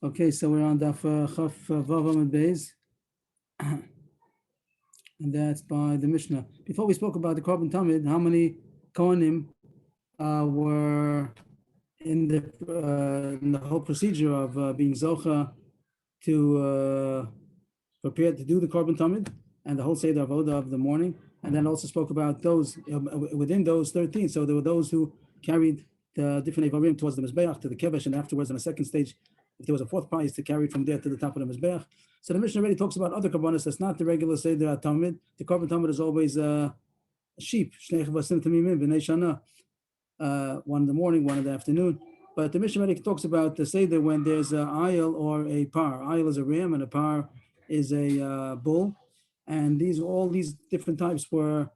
Okay, so we're on Daf Chaf Vav Amud Beis, and that's by the Mishnah. Before we spoke about the Korban Tamid, how many Kohanim were in the whole procedure of being Zocha to prepare to do the Korban Tamid and the whole Seder Avodah of the morning, and then also spoke about those within those 13. So there were those who carried the different Evarim towards the Mizbeach to the Kevesh, and afterwards on the second stage, if there was a fourth prize, to carry from there to the top of the Mizbeach. So the Mishnah already talks about other Korbanos. That's not the regular Seder Tamid. The Korban Tamid is always a sheep, Shnei Chavasim Tamimim B'nei Shana, one in the morning, one in the afternoon. But the Mishnah already talks about the Seder when there's an ayil or a par. Ayil is a ram and a par is a bull. And all these different types were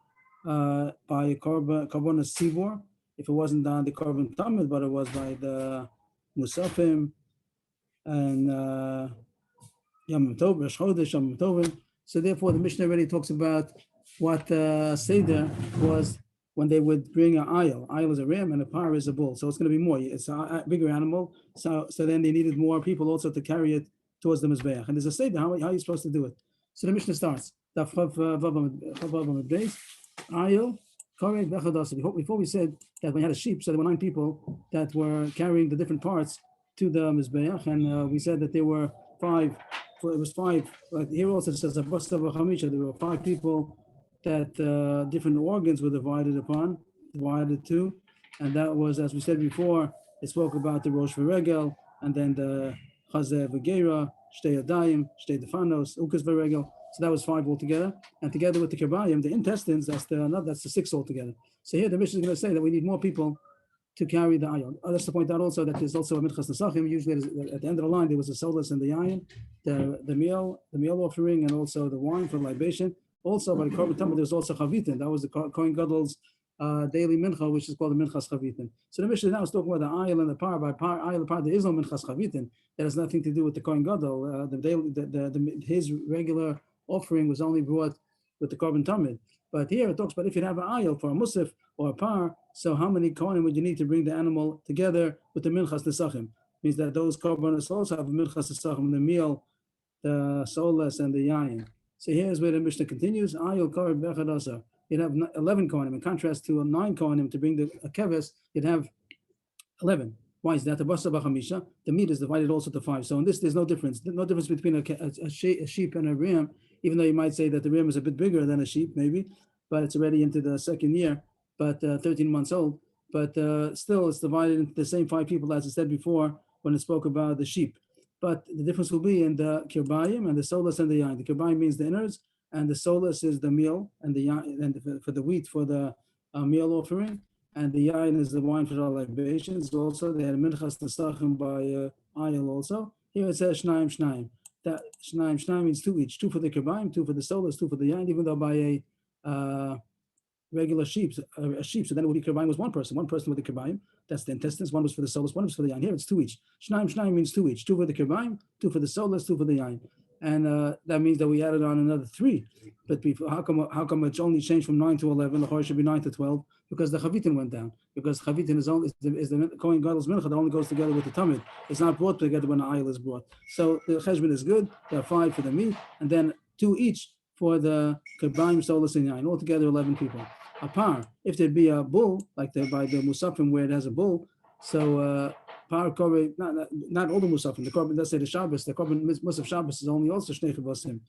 by a Korban Sivor, if it wasn't on the Korban Tamid, but it was by the Musafim and Yom Tov, Rosh Chodesh, Yom Tovim. So therefore, the Mishnah already talks about what Seder was when they would bring an ayil. Ayil is a ram and a par is a bull. So it's going to be more. It's a bigger animal. So then they needed more people also to carry it towards the Mizbeach. And there's a Seder, how are you supposed to do it? So the Mishnah starts. Ayil, before we said that we had a sheep, so there were 9 people that were carrying the different parts to the Mizbeach, and we said that there were 5. It was 5. Like here also it says there were 5 people that different organs were divided to, and that was, as we said before, it spoke about the Rosh V'Regel, and then the Chazeh V'Geira, Shtei Yadayim, Shtei Defanos, Ukas V'Regel. So that was 5 altogether, and together with the Kirbayim, the intestines, that's the 6 altogether. So here the Mishnah is going to say that we need more people to carry the ayon. Just to point out also that there's also a Minchas Nesachim. Usually at the end of the line there was a solus and the ayon, the meal offering, and also the wine for libation. Also by the Korban Tamid there's also chavitin. That was the Kohen Gadol's daily mincha, which is called the minchas chavitin. So the Mishnah now is talking about the ayil and the par. By ayil and par there is no minchas chavitin. That has nothing to do with the Kohen Gadol. His regular offering was only brought with the Korban Tamid. But here it talks about if you have an ayil for a musaf or a par, so how many kohanim would you need to bring the animal together with the minchas nesachim? Means that those korbanos also have a minchas nesachim, the meal, the solas, and the yayin. So here's where the Mishnah continues. Ayil korban bechadasa. You'd have 11 kohanim. In contrast to 9 kohanim to bring a keves, you'd have 11. Why is that? The meat is divided also to 5. So in this, there's no difference. No difference between a sheep and a ram, even though you might say that the ram is a bit bigger than a sheep, maybe, but it's already into the second year, but 13 months old. But still, it's divided into the same 5 people, as I said before, when it spoke about the sheep. But the difference will be in the kirbayim and the solas and the yain. The kirbayim means the innards, and the solas is the meal, and the yain, and for the wheat for the meal offering. And the yain is the wine for the libations. Also, they had minchas nesachim by ayil also. Here it says shnaim. That shnaim means 2 each. 2 for the kirbayim, 2 for the solas, 2 for the yain. Even though by a regular sheep, a sheep, so then it would be kirbayim was one person with the kirbayim. That's the intestines. 1 was for the solas, 1 was for the yain. Here it's 2 each. Shnaim means 2 each. 2 for the kirbayim, 2 for the solas, 2 for the yain. And that means that we added on another 3. But before, how come it's only changed from 9 to 11? The Chor should be 9 to 12 because the chavitin went down. Because chavitin is the Kohen Gadol's mincha that only goes together with the tamid. It's not brought together when the ayil is brought. So the cheshbon is good. There are 5 for the meat, and then 2 each for the kirbayim, solas, and yain. Altogether 11 people. A par. If there'd be a bull, like by the musafim where it has a bull, so. Not all the musafim. The korban does say the Shabbos. The korban musaf Shabbos is only also shnei chavasim.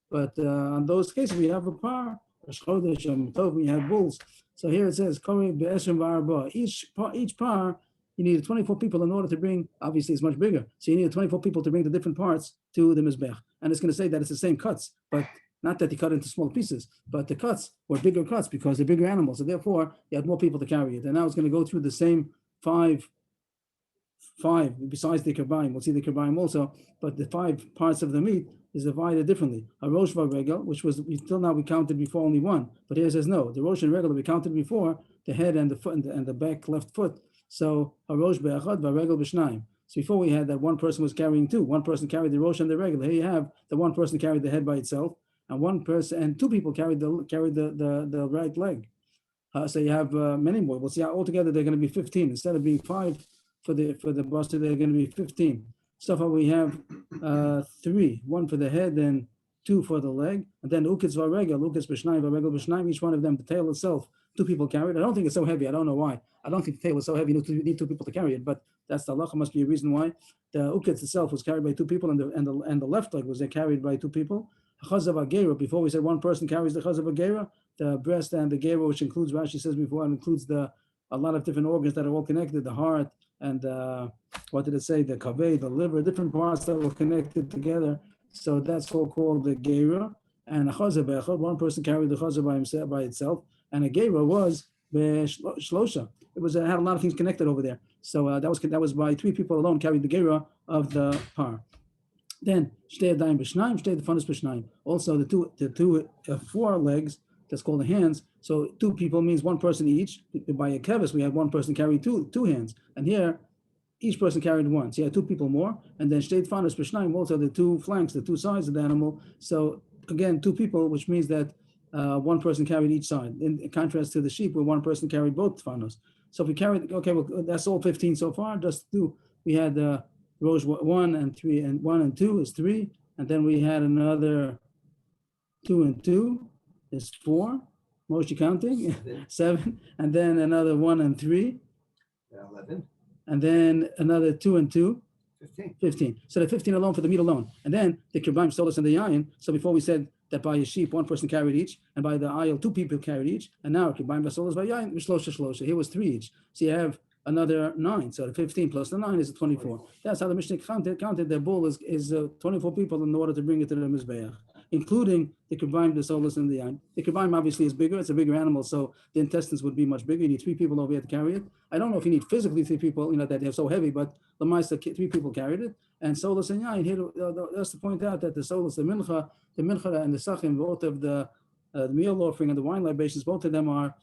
But on those cases we have a par. Rosh Chodesh, Yom Tov, we have bulls. So here it says korban be'esrim v'arba. Each par you need 24 people in order to bring. Obviously, it's much bigger. So you need 24 people to bring the different parts to the mizbech. And it's going to say that it's the same cuts, but not that they cut into small pieces, but the cuts were bigger cuts because they're bigger animals. So therefore, you had more people to carry it. And now it's going to go through the same 5 besides the kirbayim. We'll see the kirbayim also, but the 5 parts of the meat is divided differently. A rosh v'regel, which was until now we counted before only 1, but here it says no. The rosh and regel we counted before, the head and the foot and the back left foot. So a rosh be'achad v'regel b'shnayim. So before we had that one person was carrying 2. One person carried the rosh and the regel. Here you have the one person carried the head by itself, and 2 people carried the right leg. So you have many more. We'll see how altogether they're going to be 15 instead of being 5. For the basta, they're going to be 15. So far we have three, one for the head and two for the leg, and then ukitz varegel, ukitz b'shnayim, varegel b'shnayim, each one of them, the tail itself, two people carry it. I don't think it's so heavy. I don't know why. I don't think the tail was so heavy. You need two people to carry it, but that's the halacha. Must be a reason why. The ukitz itself was carried by two people, and the left leg was carried by two people. Chazav agera. Before we said one person carries the chazav agera, the breast and the gera, which includes, Rashi says before, it includes a lot of different organs that are all connected, the heart and what did it say? The kaveh, the liver, different parts that were connected together. So that's all called the gera. And a chazav echad, one person carried the chazav by itself, and a gera was shlosha. It had a lot of things connected over there. So that was by three people alone carried the gera of the par. Then shtei adayim b'shnayim, shtei defanis b'shnayim. Also the four legs, that's called the hands. So two people means one person each. By a kevis, we had one person carry two hands, and here each person carried one. So you had two people more, and then shtei defanis b'shnayim, also the two flanks, the two sides of the animal. So again, two people, which means that one person carried each side. In contrast to the sheep, where one person carried both fanos. So if we carried, okay, well, that's all 15 so far. Just two. We had rows 1 and 3, and 1 and 2 is 3, and then we had another 2 and 2 is 4. Moshe counting 7, and then another 1 and 3, 11, and then another 2 and 2. 15. So the 15 alone for the meat alone. And then the kirbim, solas, and the yayin. So before we said that by a sheep, one person carried each, and by the ayil, two people carried each. And now kirbim, solas, by yayin, shlosha. Here was 3 each. So you have another 9. So the 15 plus the 9 is 24. That's how the Mishnah counted. The bull is 24 people in order to bring it to the Mizbeach, including the kirbim, the solas, and the yayin. The kirbim obviously is bigger. It's a bigger animal, so the intestines would be much bigger. You need 3 people over here to carry it. I don't know if you need physically 3 people, that they're so heavy, but the Meister, 3 people carried it. And solas and yayin, here, that's to point out that the solas, the mincha and the sachim, both of the meal offering and the wine libations, both of them are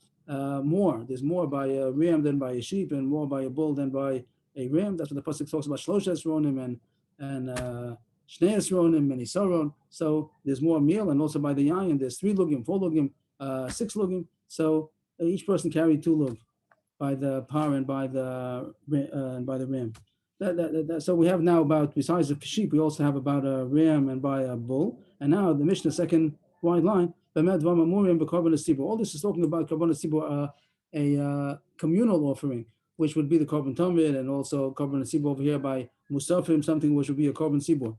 more. There's more by a ram than by a sheep, and more by a bull than by a ram. That's what the pasuk talks about, shlosha esronim and shnei esronim and isaron. So there's more meal, and also by the yayin, there's 3 lugim, 4 lugim, 6 lugim. So each person carried 2 lug by the par and by the ram. So we have now about, besides the sheep, we also have about a ram and by a bull. And now the Mishnah, second wide line, all this is talking about Karban Sibur, a communal offering, which would be the Karban Tamid, and also Karban Sibur over here by Musafim, something which would be a Karban Sibur.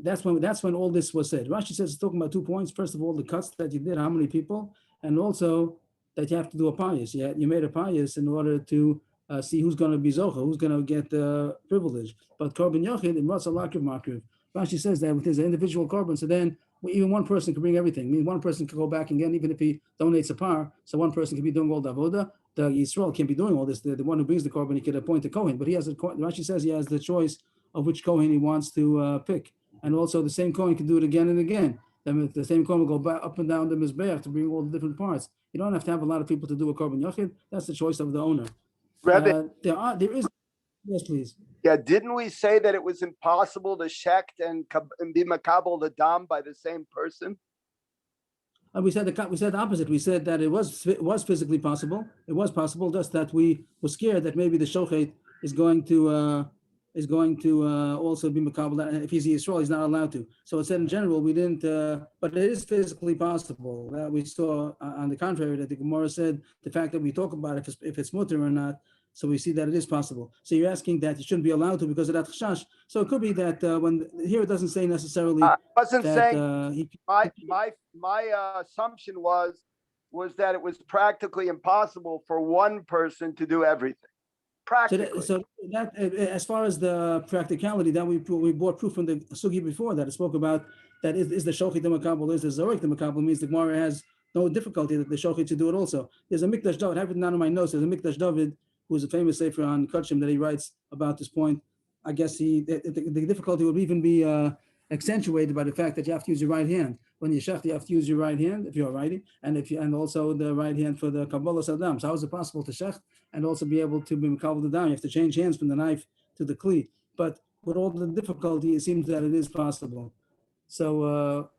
That's when all this was said. Rashi says it's talking about 2 points. First of all, the cuts that you did, how many people, and also that you have to do a payas. You made a payas in order to see who's going to be zocha, who's going to get the privilege. But Karban Yachid in Rasa Lakiv Makriv, Rashi says that if there's an individual Karban, so then even one person can bring everything. I mean, one person can go back again, even if he donates a par. So one person can be doing all the avoda. The Yisrael can't be doing all this. The one who brings the Karban, he can appoint a Kohen, but he has Rashi says he has the choice of which Kohen he wants to pick. And also the same Kohen can do it again and again. Then the same Kohen will go back up and down the Mizbeach to bring all the different parts. You don't have to have a lot of people to do a Karban Yachid. That's the choice of the owner. Rebbe, There is, yes, please. yeah, didn't we say that it was impossible to shecht and be makabel the dam by the same person? We said the opposite. We said that it was physically possible. It was possible, just that we were scared that maybe the shochet is going to also be makabel. If he's a Yisrael, he's not allowed to. So it said in general we didn't, but it is physically possible. We saw on the contrary that the Gemara said the fact that we talk about if it's mutter or not. So we see that it is possible. So you're asking that you shouldn't be allowed to because of that chashash. So it could be that when here it doesn't say necessarily. I wasn't that, saying. My assumption was that it was practically impossible for one person to do everything. Practically. So that as far as the practicality, that we brought proof from the sugi before that it spoke about that is the shochet the makabel, is the zorik the makabel, means the Gemara has no difficulty that the shochet to do it also. There's a Mikdash David, I have it down in my notes, there's a Mikdash David who's a famous sefer on Kachim that he writes about this point. I guess the difficulty would even be accentuated by the fact that you have to use your right hand. When you shech, you have to use your right hand if you're writing, and also the right hand for the Kabbalah Saddam. So how is it possible to shech and also be able to be Makabal the dam? You have to change hands from the knife to the kli. But with all the difficulty, it seems that it is possible. So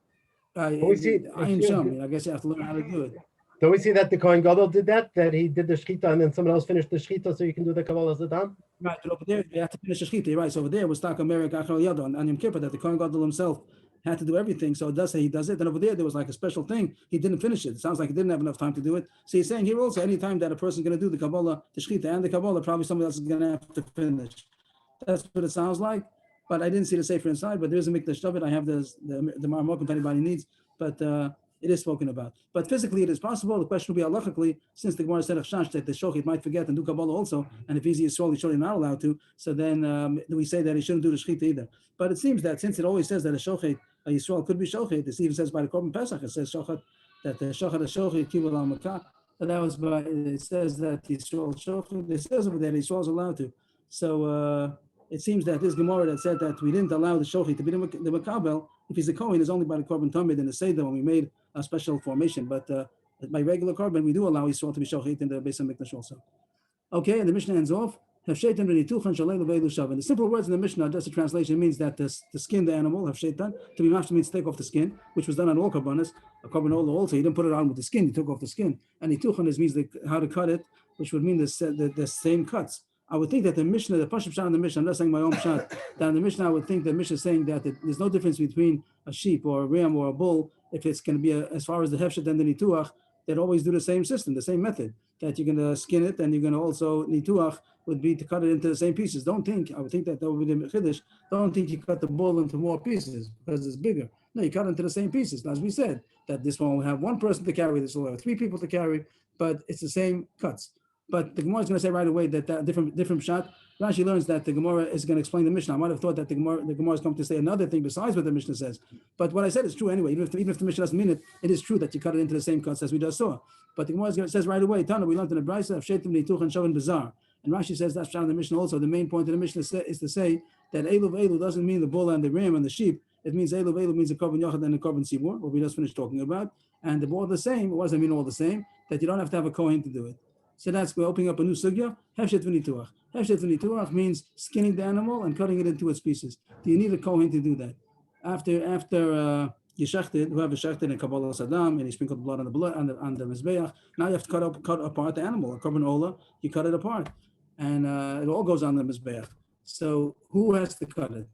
I am sham. I guess you have to learn how to do it. Don't we see that the Kohen Gadol did that he did the shechita and then someone else finished the shechita so you can do the Kabbalah Zadam? Right, but over there, you have to finish the shechita, right? So over there was Taka Merek Achal Yado on Yom Kippur that the Kohen Gadol himself had to do everything. So it does say he does it. And over there was like a special thing. He didn't finish it. It sounds like he didn't have enough time to do it. So he's saying here also, anytime that a person's going to do the Kabbalah, the shechita and the Kabbalah, probably somebody else is going to have to finish. That's what it sounds like. But I didn't see the Sefer inside, but there is a Mikdash of it. I have the Marmok if anybody needs, but it is spoken about. But physically, it is possible. The question will be halachically, since the Gemara said Chash that the Shochit might forget and do Kabbalah also, and if he's Yisrael, he's surely not allowed to. So then we say that he shouldn't do the Shechita either. But it seems that since it always says that a Shochit, a Yisrael could be Shochit, it even says by the Korban Pesach, it says Shochet, that the Shochit Kibul al Makah. That was by, it says that Yisrael Shochit, it says over there that Yisrael is allowed to. So it seems that this Gemara that said that we didn't allow the Shochit to be the Makabel, if he's a Kohen, is only by the Korban Tamid and the Seder when we made a special formation. But by regular Korban, we do allow Yisrael to be Shochit in the Beis HaMikdash also. Okay, and the Mishnah ends off. And the simple words in the Mishnah, just a translation, means that the skin, the animal, Hafshetan, to be mafshed means take off the skin, which was done on all Korbanos. A Korban Olah also, he didn't put it on with the skin, he took off the skin. And Nituchan means how to cut it, which would mean the same cuts. I would think that the Mishnah, the Pashup Shah in the Mishnah, I'm not saying my own shot, that in the Mishnah I would think the Mishnah is saying that there's no difference between a sheep or a ram or a bull, if it's going to be as far as the Hefshet and the Nituach, they'd always do the same system, the same method, that you're going to skin it and you're going to also, Nituach would be to cut it into the same pieces. Don't think, I would think that would be the Chiddush, don't think you cut the bull into more pieces because it's bigger. No, you cut it into the same pieces. As we said, that this one will have one person to carry, this will have 3 people to carry, but it's the same cuts. But the Gemara is going to say right away that different shot. Rashi learns that the Gemara is going to explain the Mishnah. I might have thought that the Gemara is going to say another thing besides what the Mishnah says. But what I said is true anyway. Even if the Mishnah doesn't mean it, it is true that you cut it into the same cuts as we just saw. But the Gemara says right away, Tana, we learned in the Brisa of Shetim Nituch and Bizarre. And Rashi says that's found in the Mishnah also. The main point of the Mishnah is to say that Elu doesn't mean the bull and the ram and the sheep. It means Elu means the Korban Yochad and the Korban Sibur, what we just finished talking about. And they're all the same. It doesn't mean all the same, that you don't have to have a Kohen to do it. So we're opening up a new sugya. Hefshet v'nituach. Hefshet v'nituach means skinning the animal and cutting it into its pieces. Do you need a kohen to do that? After you shechted, whoever shechted in Kabbalah Saddam, and you sprinkled blood on the mizbeach, now you have to cut apart the animal. A korban olah, you cut it apart, and it all goes on the mizbeach. So who has to cut it?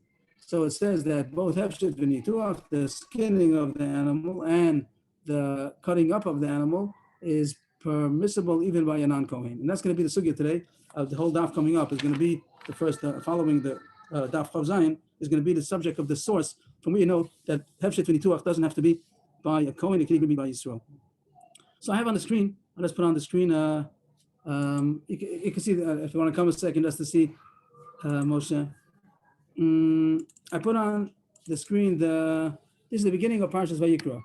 So it says that both hefshet v'nituach, the skinning of the animal and the cutting up of the animal, is permissible even by a non-Kohen. And that's going to be the sugya today. The whole daf coming up is going to be the first, following the daf Chav Zayin, is going to be the subject of the source from where you know that Hefshet v'nituach doesn't have to be by a Kohen, it can even be by Yisrael. So I have on the screen, I'll just put on the screen, you can see, if you want to come a second just to see Moshe. I put on the screen, this is the beginning of Parshas Vayikra.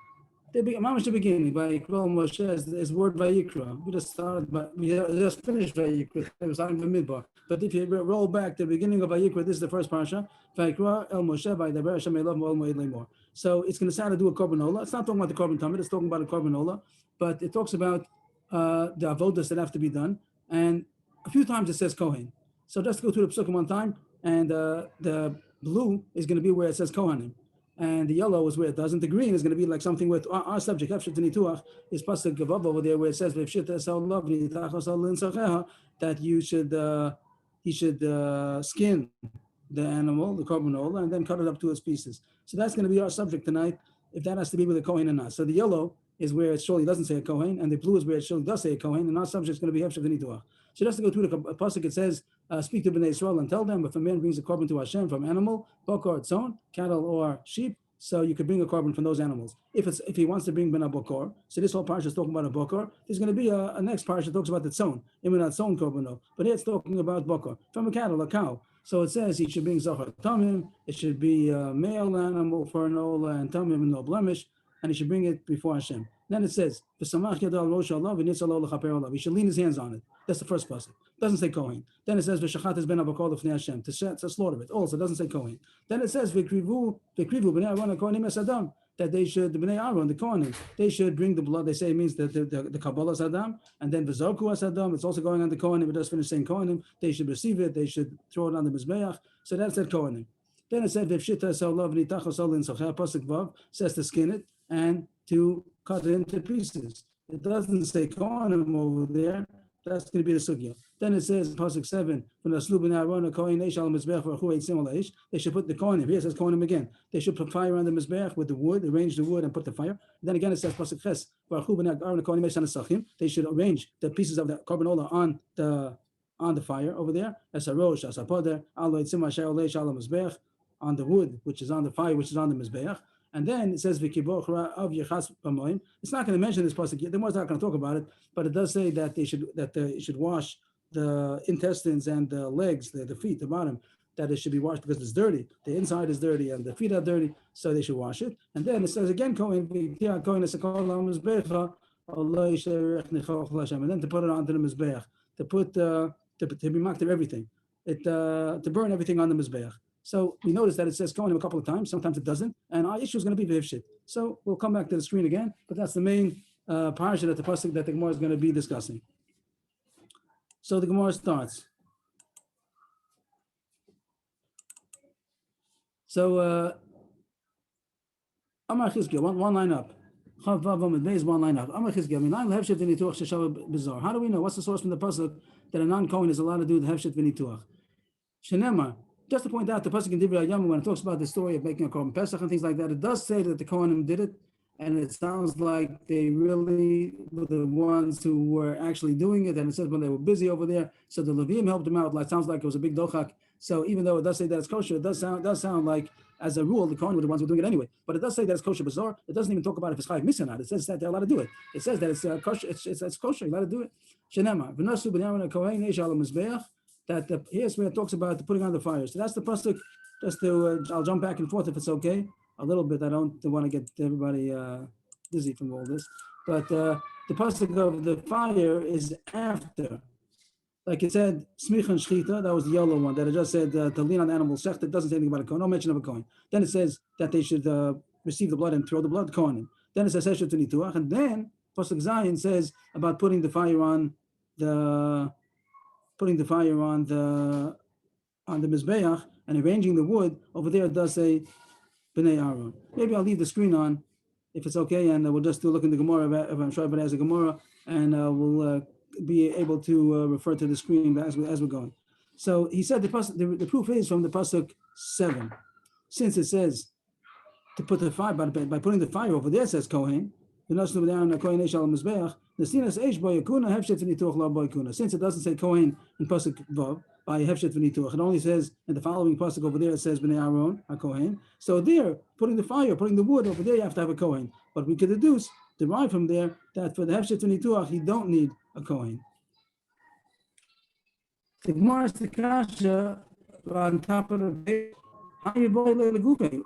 The beginning by Yikra Moshe is word Vayikra. We just finished Vayikra. It was on the midbar. But if you roll back to the beginning of Vayikra, this is the first parsha. Vayikra El Moshe Vaydaber Hashem Elav Mo'el Mo'ed Leimor. So it's going to sound to do a korban olah. It's not talking about the korban tamid. It's talking about a korban olah, but it talks about the avodas that have to be done. And a few times it says Kohen. So just go through the psukim one time, and the blue is going to be where it says Kohanim. And the yellow is where it doesn't. The green is going to be like something with our subject. Hefshet v'nituach is pasuk Gavav over there where it says that he should skin the animal, the korban olah, and then cut it up to its pieces. So that's going to be our subject tonight, if that has to be with a kohen or not. So the yellow is where it surely doesn't say a kohen, and the blue is where it surely does say a kohen, and our subject is going to be Hefshet v'nituach. So just to go through the pasuk, it says, speak to Bnei Israel and tell them, if a man brings a korban to Hashem from animal, bokor, its own, cattle or sheep, so you could bring a korban from those animals. If he wants to bring ben a bokor, so this whole parsha is talking about a bokor. There's going to be a next parsha that talks about the tzon, even not tzon korbanot, but here it's talking about bokor from a cattle, a cow. So it says he should bring zachar tamim. It should be a male animal for an olah and tamim and no blemish, and he should bring it before Hashem. Then it says, he should lean his hands on it. That's the first pasuk. It doesn't say Kohen. Then it says, V'shachat ben abakol l'fnei Hashem, to slaughter it. Also, it doesn't say Kohen. Then it says, V'krivu b'nei Aaron kohanim es Adam, that they should, the b'nei Aaron, the Kohanim, they should bring the blood. They say it means the Kabbalah Adam, and then V'zorku as Adam. It's also going on the Kohanim. It does finish saying Kohanim. They should receive it. They should throw it on the Mizbeach. So that said Kohanim. Then it said, V'shita sa'olav v'nitachos olin socher, pasuk vav, says to skin it and to cut it into pieces. It doesn't say Kohanim over there. That's going to be the sugya. Then it says pasuk 7 from the Slubin Aaron Kohen Eish al Mizbech for Chueit Simol Eish. They should put the Kohanim. Here it says Kohanim again. They should put fire on the Mizbech with the wood, arrange the wood and put the fire. Then again it says pasuk Ches for Chuben Aaron Kohen Eish Sachim. They should arrange the pieces of the carbanola on the fire over there. As a rosh, as a poder, aloy tzima she'ol Eish al Mizbech on the wood, which is on the fire, which is on the Mizbech. And then it says v'kiboch of yechas b'moim. It's not going to mention this pasuk yet. The Gemara is not going to talk about it, but it does say that they should wash the intestines and the legs, the feet, the bottom, that it should be washed because it's dirty. The inside is dirty and the feet are dirty, so they should wash it. And then it says again, and then to put it onto the mizbeach, to be marked everything, to burn everything on the mizbeach. So we notice that it says Kohanim a couple of times. Sometimes it doesn't. And our issue is going to be Vivshit. So we'll come back to the screen again. But that's the main parasha that the pasuk that the Gemara is going to be discussing. So the Gemara starts. So Amar Chizkiah, one line up. Chav Vav Amud Beis, one line up. Amar Chizkiah, how do we know? What's the source from the pasuk that a non-Kohen is allowed to do the Hefshet v'nituach? Shenemar. Just to point out, the pasuk in Divrei Hayam, when it talks about the story of making a korban pesach and things like that, it does say that the Kohanim did it, and it sounds like they really were the ones who were actually doing it. And it says when they were busy over there, so the Levim helped them out. Like sounds like it was a big dochak. So even though it does say that it's kosher, it does sound like, as a rule, the Kohanim were the ones who were doing it anyway. But it does say that it's kosher bazaar. It doesn't even talk about if it's chayiv misa or not. It says that they're allowed to do it. It says that it's kosher. It's kosher. You're allowed to do it. Shenema v'nasu b'nyamin kohen eish al mizbeach. That here's where it talks about the putting on the fire. So that's the pasuk. Just to, I'll jump back and forth if it's okay, a little bit. I don't want to get everybody dizzy from all this. But the pasuk of the fire is after. Like it said, smich and shchita, that was the yellow one, that it just said to lean on the animal sech, that doesn't say anything about a coin, no mention of a coin. Then it says that they should receive the blood and throw the blood coin in. Then it says heshet v'nituach, and then pasuk Zion says about putting the fire on the mizbeach and arranging the wood. Over there it does say b'nei Aaron. Maybe I'll leave the screen on if it's okay, and we'll just look in the Gemara if I'm sure everybody has a Gemara, and we'll be able to refer to the screen as we're going. So he said the proof is from the pasuk 7, since it says to put the fire by putting the fire over there. It says Kohen. Since it doesn't say Kohen in pasuk Vav by Hefshet v'nituach, it only says in the following pasuk over there it says Bnei Aaron a Kohen. So there, putting the wood over there, you have to have a Kohen. But we could derive from there that for the Hefshet v'nituach you don't need a Kohen. The Gemara is the kasha on top of the page. The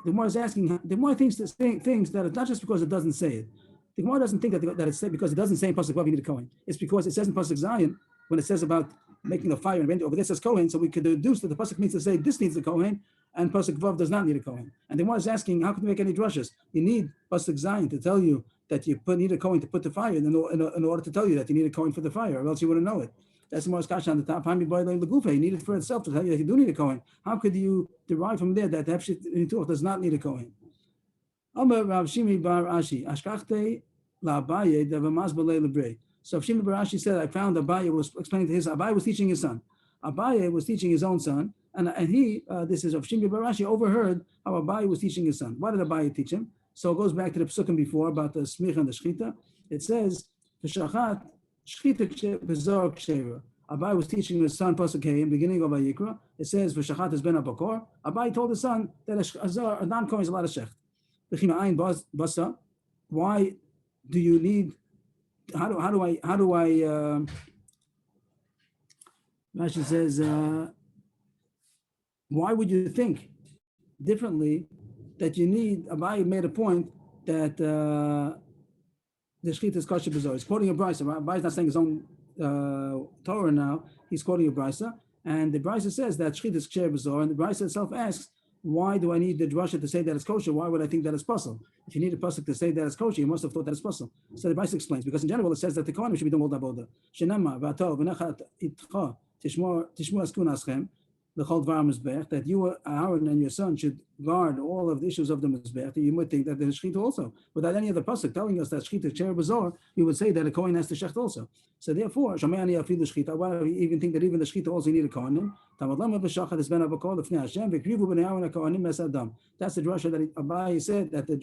Gemara is asking. The Gemara thinks things that it's not just because it doesn't say it. The Gemara doesn't think that it's said because it doesn't say in pasuk Vav you need a Kohen. It's because it says in pasuk Zion when it says about making the fire and over there says Kohen, so we could deduce that the pasuk means to say this needs a Kohen and pasuk Vav does not need a Kohen. And the Gemara is asking, how can you make any drushes? You need pasuk Zion to tell you that you need a Kohen to put the fire in order to tell you that you need a Kohen for the fire, or else you wouldn't know it. That's the Gemara's kasha on the top. You need it for itself to tell you that you do need a Kohen. How could you derive from there that the Hefshet v'nituach does not need a Kohen? Amar Rav Shimi bar Ashi, Ashkachte la Abaye de v'maz b'lei lebrei. So Shimi bar Ashi said, I found Abaye was explaining to Abaye was teaching his son. Abaye was teaching his own son, and he, this is Rav Shimi bar Ashi, overheard how Abaye was teaching his son. What did Abaye teach him? So it goes back to the psukim before about the smicha and the shchita. It says, v'shachat shchita b'zor k'sheva. Abaye was teaching his son pasuk in beginning of Vayikra. It says, v'shachat has been a bakor. Abaye told his son that a non-kohen is allowed to shecht. Why do you need? How do I? Rashi says, why would you think differently that you need? Abaye made a point that the shchita is kosher b'zor. He's quoting a brisa. Abaye is not saying his own Torah now. He's quoting a brisa, and the brisa says that shchita is kosher b'zor, and the brisa itself asks, why do I need the drasha to say that it's kosher? Why would I think that it's possible? If you need a pasuk to say that it's kosher, you must have thought that it's possible. So the Brisa explains, because in general it says that the Kohanim should be doing all the avodah. Shenema v'atov v'nechat itcha tishmu askun aschem. the Chol Dvar Mizbech, that you, Aaron, and your son should guard all of the issues of the Mizbech, you would think that there's Shechita also. Without any other pasuk telling us that Shechita Cher Bazar, you would say that a Kohen has to Shecht also. So therefore, Shamayani Afilu Shechita, why do we even think that even the Shechita also need a Kohen? Tamad Lama B'Shachat is Ben Avakol, the Fnei Hashem, V'Krivu B'nei Aaron HaKohanim Mes Adam. That's the drasha that Abai said, that the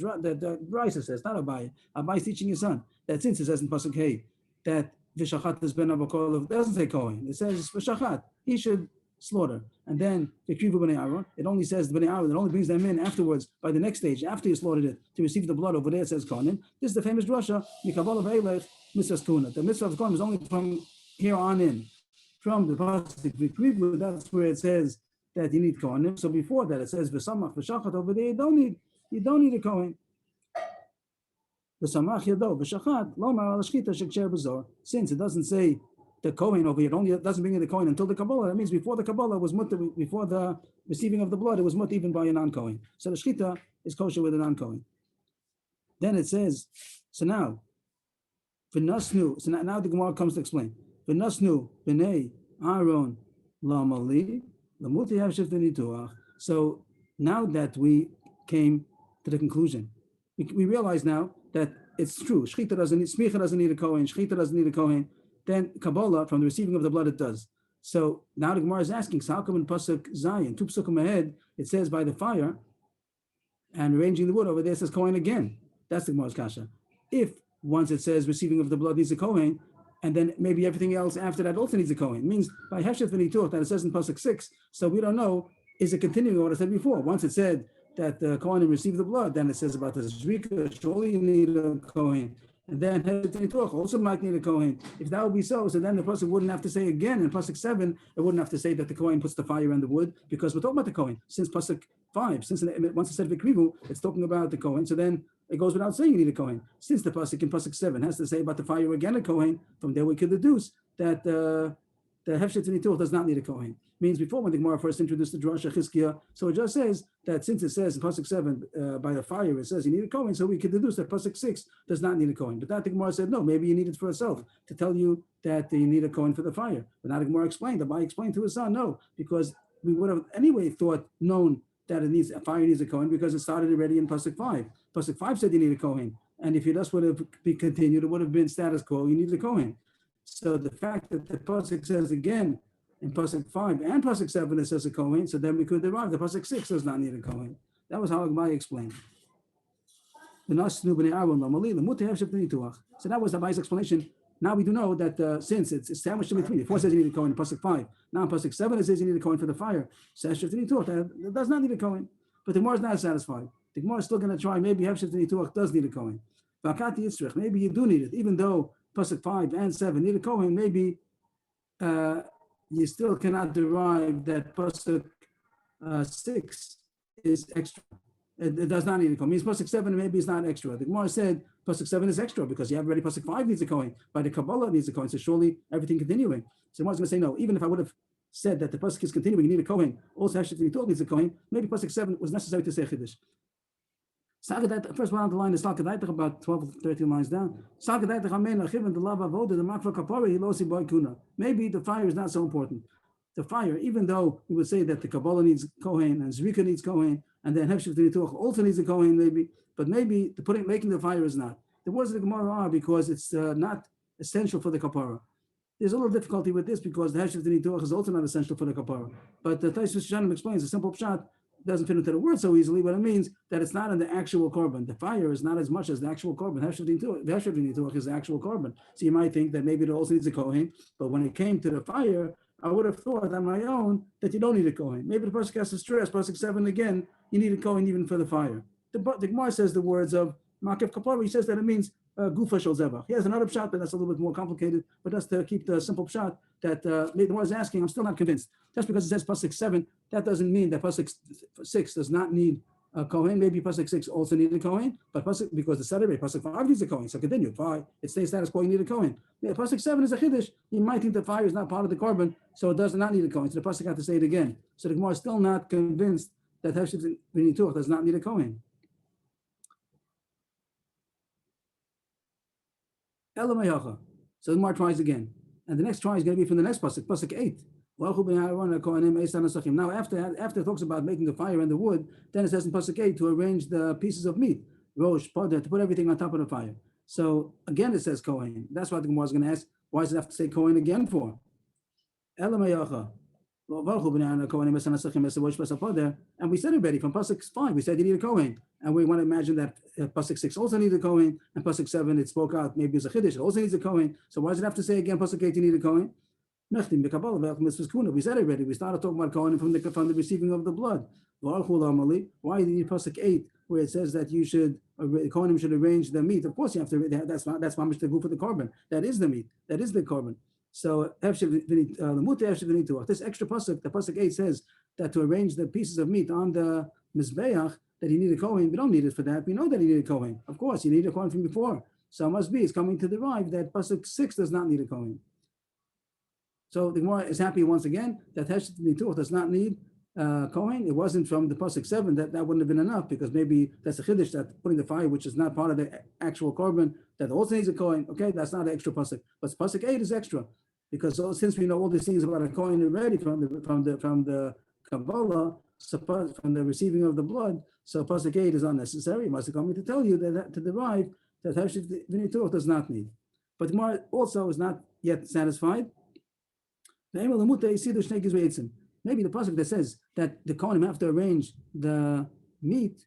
Brisa says, not Abai. Abai is teaching his son, that since it says in pasuk Hey, that V'Shachat is Ben Avakol, doesn't say Kohen, it says V'Shachat, he should slaughter. And then the Krivu B'nei Aaron, it only says the B'nei Aaron, it only brings them in afterwards, by the next stage, after you slaughtered it, to receive the blood. Over there it says Kohanim. This is the famous drasha, Mikabal V'Eilech, Mitzvahs Kuna. The mitzvah of Kohanim is only from here on in. From the pasuk Krivu, that's where it says that you need Kohanim. So before that it says V'Samach V'Shachat, over there you don't need a Kohen. V'Samach Yado V'Shachat, Lomar Al Shechita Shekcher B'Zor. Since it doesn't say the Kohen over here, it only doesn't bring in the Kohen until the Kabbalah. That means before the Kabbalah was mutter, before the receiving of the blood, it was mutter even by a non-Kohen. So the Shechita is kosher with a non-Kohen. Then it says, so now the Gemara comes to explain. V'nasnu b'nei Aaron lamali lamuti havshet v'nituach. So now that we came to the conclusion, we realize now that it's true. Shechita doesn't need, Smicha doesn't need a Kohen, Shechita doesn't need a Kohen. Then Kabbalah, from the receiving of the blood, it does. So now the Gemara is asking, so how come in Pasuk Zayin, 2 Pasukim ahead, it says by the fire and arranging the wood, over there it says Kohen again. That's the Gemara's kasha. If once it says receiving of the blood needs a Kohen, and then maybe everything else after that also needs a Kohen, it means by Heshet V'nituach that it says in Pasuk 6, so we don't know, is it continuing what I said before? Once it said that the Kohen received the blood, then it says about the Zrika, surely you need a Kohen. And then also might need a Kohen. If that would be so then the person wouldn't have to say again in Pasuk 7, it wouldn't have to say that the Kohen puts the fire in the wood, because we're talking about the Kohen. Since Pasuk 5, since once it said Vikrivu, it's talking about the Kohen. So then it goes without saying you need a Kohen. Since the Pasuk in Pasuk 7 has to say about the fire again a Kohen, from there we could deduce that the Hefshet Nituch does not need a Kohen. Means before, when the Gemara first introduced the Drasha Chizkiah, so it just says that since it says in Pasuk 7 by the fire, it says you need a Kohen, so we could deduce that Pasuk 6 does not need a Kohen. But that the Gemara said, no, maybe you need it for yourself, to tell you that you need a Kohen for the fire. But now the Gemara explained, the Bai explained to his son, no, because we would have anyway known that a fire needs a Kohen, because it started already in Pasuk 5. Pasuk 5 said you need a Kohen. And if you just would have been continued, it would have been status quo, you need a Kohen. So the fact that the Pasuk says again, in Pasuk 5 and Pasuk 7 it says a Kohen, so then we could derive the Pasuk 6 does not need a Kohen. That was how Agmai explained. So that was Abay's explanation. Now we do know that since it's sandwiched in between, before it says you need a Kohen in Pasuk 5, now in Pasuk 7 it says you need a Kohen for the fire. So that does not need a Kohen. But the Gemara is not satisfied. The Gemara is still going to try, maybe Hefshet Nituach does need a Kohen. Maybe you do need it, even though Pasuk 5 and 7 need a Kohen, maybe you still cannot derive that Pasuk 6 is extra. It does not need a Kohen. Means Pasuk 7 maybe is not extra. The Gemara said Pasuk 7 is extra because you have already Pasuk 5 needs a Kohen. By the Kabbalah needs a Kohen, so surely everything continuing. So the Gemara is going to say no. Even if I would have said that the Pasuk is continuing, you need a Kohen, also Heshet Nituach needs a Kohen, maybe Pasuk 7 was necessary to say Chiddush. First one on the line is Salkadaitach, about 12 13 lines down. Maybe the fire is not so important. The fire, even though we would say that the Kabbalah needs Kohen and Zrika needs Kohen, and then Hefshet Nituach also needs a Kohen, maybe, but maybe making the fire is not. The words of the Gemara are because it's not essential for the Kapara. There's a little difficulty with this because the Hefshet Nituach is also not essential for the Kapara. But the Taisus Shanim explains a simple pshat. Doesn't fit into the word so easily, but it means that it's not in the actual korban. The fire is not as much as the actual korban. The Heshet Nituach is the actual korban. So you might think that maybe it also needs a Kohen, but when it came to the fire, I would have thought on my own that you don't need a Kohen. Maybe the person has to stress, Pasuk 7 again, you need a Kohen even for the fire. The Gemara says the words of Makef Kapara, he says that it means Gufa Shel Zebach. He has another pshat, but that's a little bit more complicated, but that's to keep the simple pshat that the Gemara is asking. I'm still not convinced. Just because it says Pasuk 7, that doesn't mean that Pasuk 6 does not need a Kohen. Maybe Pasuk 6 also needs a Kohen, but because the Saturday, Pasuk 5 needs a Kohen. So continue. 5, it stays status quo, you need a Kohen. Yeah, Pasuk 7 is a Chiddush. You might think the fire is not part of the korban, so it does not need a Kohen. So the Pasuk had to say it again. So the Gemara is still not convinced that Heshet Nituach does not need a Kohen. So the Gemara tries again. And the next try is going to be from the next Pasuk, Pasuk 8. Now, after it talks about making the fire and the wood, then it says in Pasuk 8 to arrange the pieces of meat, rosh, poder, to put everything on top of the fire. So again, it says Kohen. That's what the Gemara is going to ask. Why does it have to say Kohen again for? And we said already from Pasuk 5, we said you need a Kohen. And we want to imagine that Pasuk 6 also needs a Kohen, and Pasuk 7 it spoke out, maybe it's a Chiddush, it also needs a Kohen. So why does it have to say again, Pasuk 8 you need a Kohen? We said already, we started talking about Kohen from the receiving of the blood. Why do you need Pasuk 8, where it says that you should, Kohen should arrange the meat? Of course you have to, that's mamish the guf for the carbon. That is the meat, that is the carbon. So this extra pasuk, the pasuk 8 says that to arrange the pieces of meat on the mizbeach, that you need a kohen. We don't need it for that. We know that you need a kohen. Of course, you need a kohen from before. So it must be it's coming to derive that pasuk 6 does not need a kohen. So the Gemara is happy once again that Heshet Nituch does not need kohen. It wasn't from the pasuk 7 that wouldn't have been enough, because maybe that's a chiddush that putting the fire, which is not part of the actual carbon, that also needs a kohen. Okay, that's not an extra pasuk, but pasuk 8 is extra, because since we know all these things about a kohen already from the Kabbalah, from the receiving of the blood, so pasuk 8 is unnecessary. It must have come to tell you that to derive that Heshet Nituch does not need. But the Gemara also is not yet satisfied. Maybe the pasuk that says that the kohanim have to arrange the meat,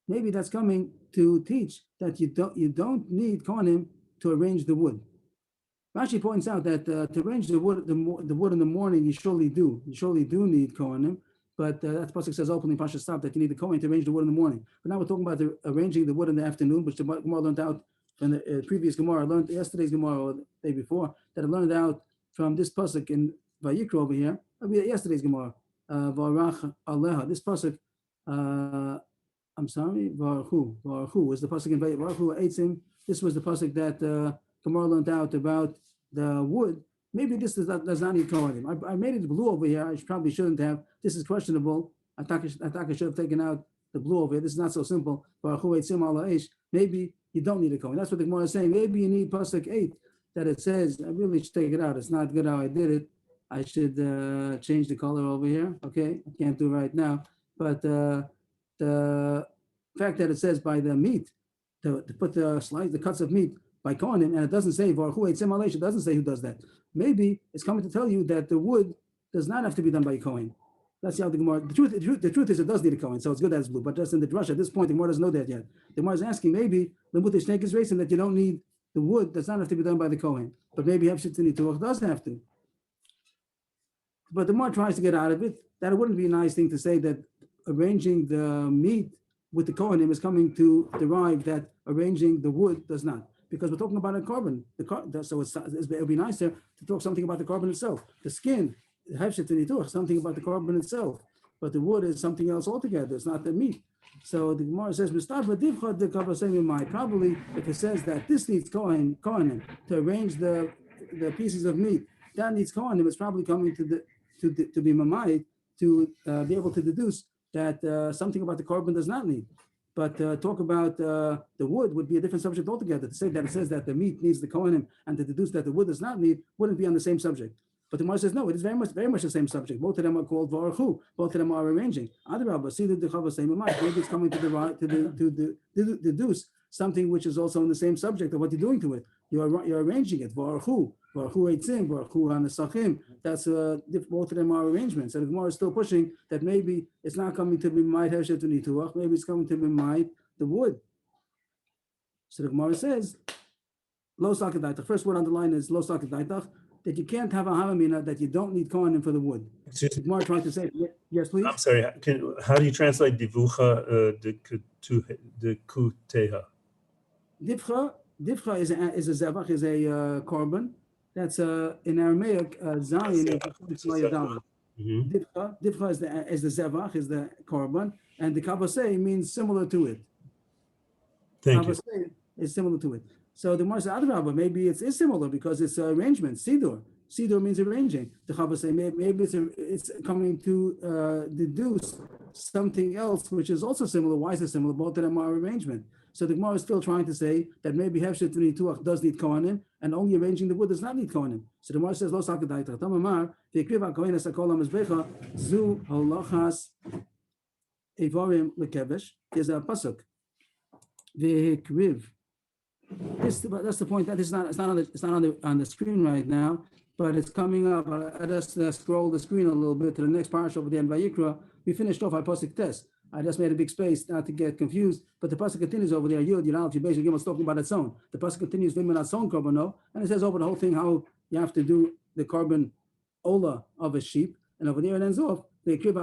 maybe that's coming to teach that you don't need kohanim to arrange the wood. Rashi points out that to arrange the wood in the morning you surely do need kohanim, but that pasuk says openly Pasha Stop that you need the kohen to arrange the wood in the morning. But now we're talking about arranging the wood in the afternoon, which the Gemara learned out from the previous Gemara. I learned yesterday's Gemara or the day before that I learned out from this pasuk in Vayikra over here. Yesterday's Gemara, Varach Aleha. This pasuk, I'm sorry, Varuchu was the pasuk in Varuchu Eitzim. This was the pasuk that Gemara learned out about the wood. Maybe this does not need kohanim. I made it blue over here. I probably shouldn't have. This is questionable. I thought I should have taken out the blue over here. This is not so simple. Varuchu Eitzim ala Eish. Maybe you don't need a kohen. That's what the Gemara is saying. Maybe you need pasuk 8 that it says. I really should take it out. It's not good how I did it. I should change the color over here. Okay, I can't do it right now. But the fact that it says by the meat, to put the cuts of meat by kohanim, and it doesn't say Varuchu Eitzim Aleish, it doesn't say who does that. Maybe it's coming to tell you that the wood does not have to be done by kohen. That's how the Gemara. The truth is it does need a kohen, so it's good that it's blue. But just in the drush at this point, the Gemara doesn't know that yet. The Gemara is asking maybe the Mutish Snake is racing that you don't need the wood does not have to be done by the kohen, but maybe Heshet Nituch does have to. But the more tries to get out of it, that it wouldn't be a nice thing to say that arranging the meat with the kohanim is coming to derive that arranging the wood does not, because we're talking about a carbon. So it would be nicer to talk something about the carbon itself. The skin, something about the carbon itself, but the wood is something else altogether. It's not the meat. So the Gemara says, probably if it says that this needs kohanim to arrange the pieces of meat, that needs kohanim, it's probably coming to be mamai to be able to deduce that something about the carbon does not need. But talk about the wood would be a different subject altogether. To say that it says that the meat needs the kohanim and to deduce that the wood does not need wouldn't be on the same subject. But the Gemara says no, it is very much the same subject. Both of them are called varuchu. Both of them are arranging. Maybe it's coming to deduce something which is also in the same subject of what you're doing to it. You're arranging it. Varuchu Eitzim, Varuchu Hanesachim. That's both of them are arrangements. And the Gemara is still pushing that maybe it's not coming to be Ma'id Heshet Nituach. Maybe it's coming to be Ma'id the wood. So the Gemara says Lo Sakadaitach. The first word on the line is Lo Sakadaitach. That you can't have a havamina that you don't need kohanim for the wood. The Gemara trying to say, yes, please. I'm sorry. How do you translate divucha the kuteha? Divcha is a zevach, is a carbon. That's in Aramaic zayin. Divcha is the zevach, is the carbon, and the kavasei means similar to it. Thank you. Is similar to it. So the Gemara says, Adrabah, maybe it's similar because it's arrangement. Sidur means arranging. The Chavasei, maybe it's coming to deduce something else which is also similar. Why is it similar? Both of them are arrangement. So the Gemara is still trying to say that maybe Hefshet V'nituach does need Kohanim, and only arranging the wood does not need Kohanim. So the Gemara says, Lo Sakadaita. Tamamar, V'ekriv HaKohen Esakol HaMizbecha, Zu Holachas Evorim Lekevesh. There's a pasuk. V'ekriv. That's the point. That is not. It's not on the screen right now, but it's coming up. I just scroll the screen a little bit to the next parsha over there in Vayikra. We finished off our pasuk test. I just made a big space not to get confused, but the pasuk continues over there. Yud Yud you basically was talking about its own. The pasuk continues V'minat son korbanot, and it says over the whole thing how you have to do the carbon ola of a sheep, and over there it ends off. There's extra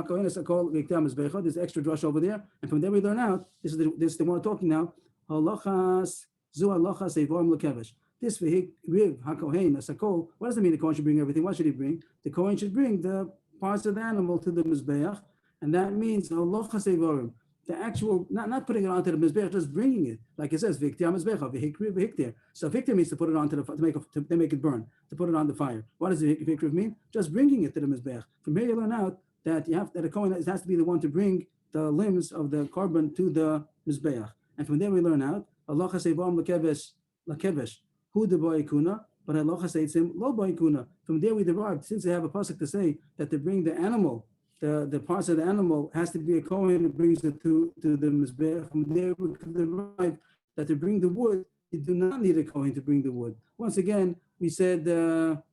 drush over there, and from there we learn out. This is the one talking now. Halachas zu halachas evorim lekevesh. This v'hikriv hakohen asakol. What does it mean? The Kohen should bring everything. What should he bring? The Kohen should bring the parts of the animal to the mizbeach, and that means halachas evorim. The actual, not putting it onto the mizbeach, just bringing it, like it says v'hiktir mizbeach v'hikriv v'hiktir. So hiktir means to put it onto the to make it burn, to put it on the fire. What does v'hikriv mean? Just bringing it to the mizbeach. From here you learn out that the Kohen has to be the one to bring the limbs of the carbon to the mizbeach, and from there we learn out halachas evorim lekevesh hu de boikuna, but halachas eitzim lo boikuna. From there we derived, since they have a pasuk to say that to bring the animal, the parts of the animal has to be a Kohen who brings it to the mizbeach. From there we can derive that to bring the wood, you do not need a Kohen to bring the wood. Once again, we said that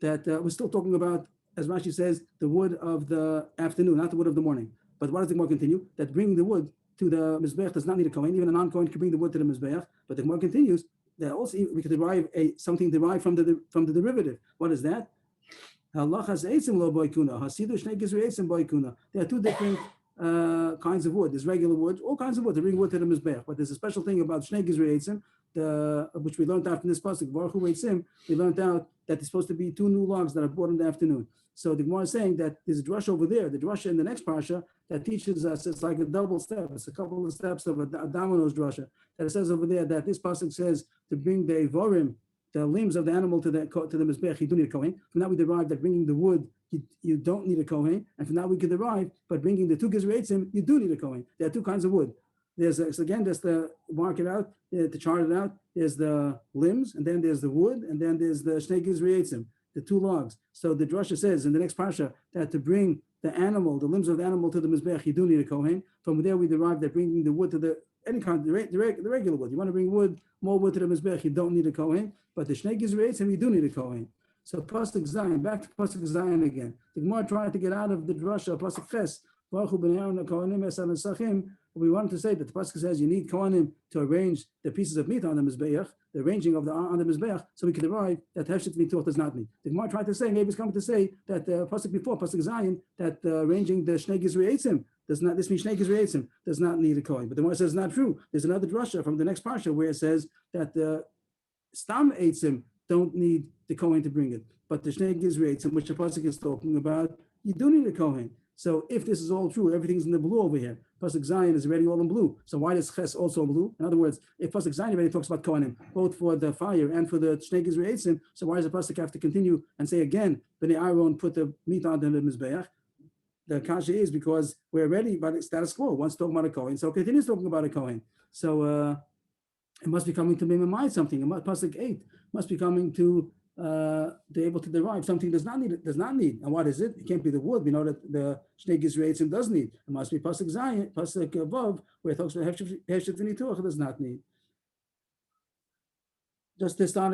we're still talking about, as Rashi says, the wood of the afternoon, not the wood of the morning. But what does the Gemara continue? That bringing the wood to the mizbeach does not need a Kohen. Even a non-Kohen can bring the wood to the mizbeach. But the Gemara continues that also we could derive something derived from the derivative. What is that? Halachas eitzim lo boikuna, hasidu shnei gizrei eitzim boikuna. There are two different kinds of wood. There's regular wood, all kinds of wood to bring wood to the mizbeach. But there's a special thing about shnei gizrei eitzim, which we learned out from this pasuk. Baruch hu eitzim. We learned out that there's supposed to be two new logs that are brought in the afternoon. So the Gemara is saying that there's a drush over there, the drush in the next parsha that teaches us it's like a double step. It's a couple of steps of a domino's drasha. That it says over there that this pasuk says to bring the evorim, the limbs of the animal to the mizbeach, you do need a kohen. From that we derive that bringing the wood, you don't need a kohen. And from that we can derive, but bringing the two gizrei eitzim, you do need a kohen. There are two kinds of wood. There's again, there's the mark it out, to chart it out. There's the limbs, and then there's the wood, and then there's the shnei gizrei eitzim, the two logs. So the drasha says in the next parsha that to bring the animal, the limbs of the animal to the mizbeach, you do need a kohen. From there we derive that bringing the wood to the any kind, the regular wood. You want to bring wood, more wood to the mizbeach, you don't need a kohen. But the shnei gizrei eitzim, you do need a kohen. So pasuk zayin, back to pasuk zayin again. The Gemara tried to get out of the drasha pasuk ches. We wanted to say that the pasuk says you need kohanim to arrange the pieces of meat on the mizbeach, the arranging of on the mizbeach, so we can derive that hefshet v'nituach does not need. The Gemara tried to say, maybe it's coming to say that the pasuk before pasuk zayin, that arranging the shnei gizrei eitzim does not. This means shnei gizrei eitzim does not need a kohen. But the Gemara says it's not true. There's another drasha from the next parsha where it says that the stam eitzim don't need the kohen to bring it, but the shnei gizrei eitzim, which the pasuk is talking about, you do need a kohen. So if this is all true, everything's in the blue over here. Pasuk Zayin is already all in blue. So why does Ches also blue? In other words, if Pasuk Zayin already talks about Kohanim, both for the fire and for the Shnei Gizrei Eitzim, so why does the Pasuk have to continue and say again, Bnei Aaron put the meat on the Mizbeach? The kasha is because we're already by the status quo. Once talking about a Kohen, so it continues talking about a Kohen. So it must be coming to memorize something. Pasuk 8 must be coming to be able to derive something does not need. And what is it? It can't be the wood. We know that the Shnei Gizrei Eitzim does need. It must be pasuk Zayin, pasuk above, where it talks about hefshet v'nituach, it does not need. Just to start,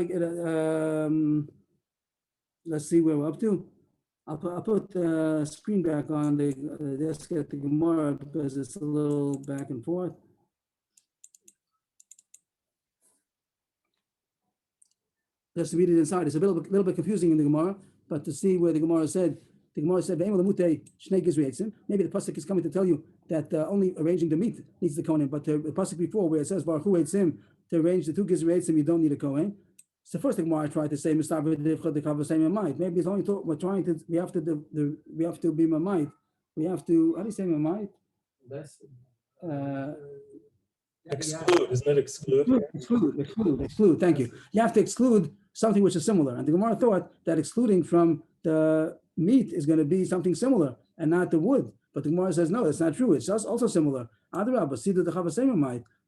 let's see where we're up to. I'll put the screen back on the desk at the Gemara because it's a little back and forth. Just to read it inside, it's a little bit confusing in the Gemara, but to see where the Gemara said, maybe the pasuk is coming to tell you that only arranging the meat needs the kohen, but the pasuk before where it says Baruch hu eitzim, to arrange the two gizrei eitzim, you don't need a kohen. It's the first thing Gemara tried to say. Maybe it's only we have to be mamait. We have to, how do you say mamait? Exclude, isn't it exclude? Exclude. Thank you. You have to exclude something which is similar. And the Gemara thought that excluding from the meat is going to be something similar and not the wood. But the Gemara says, no, that's not true. It's also similar.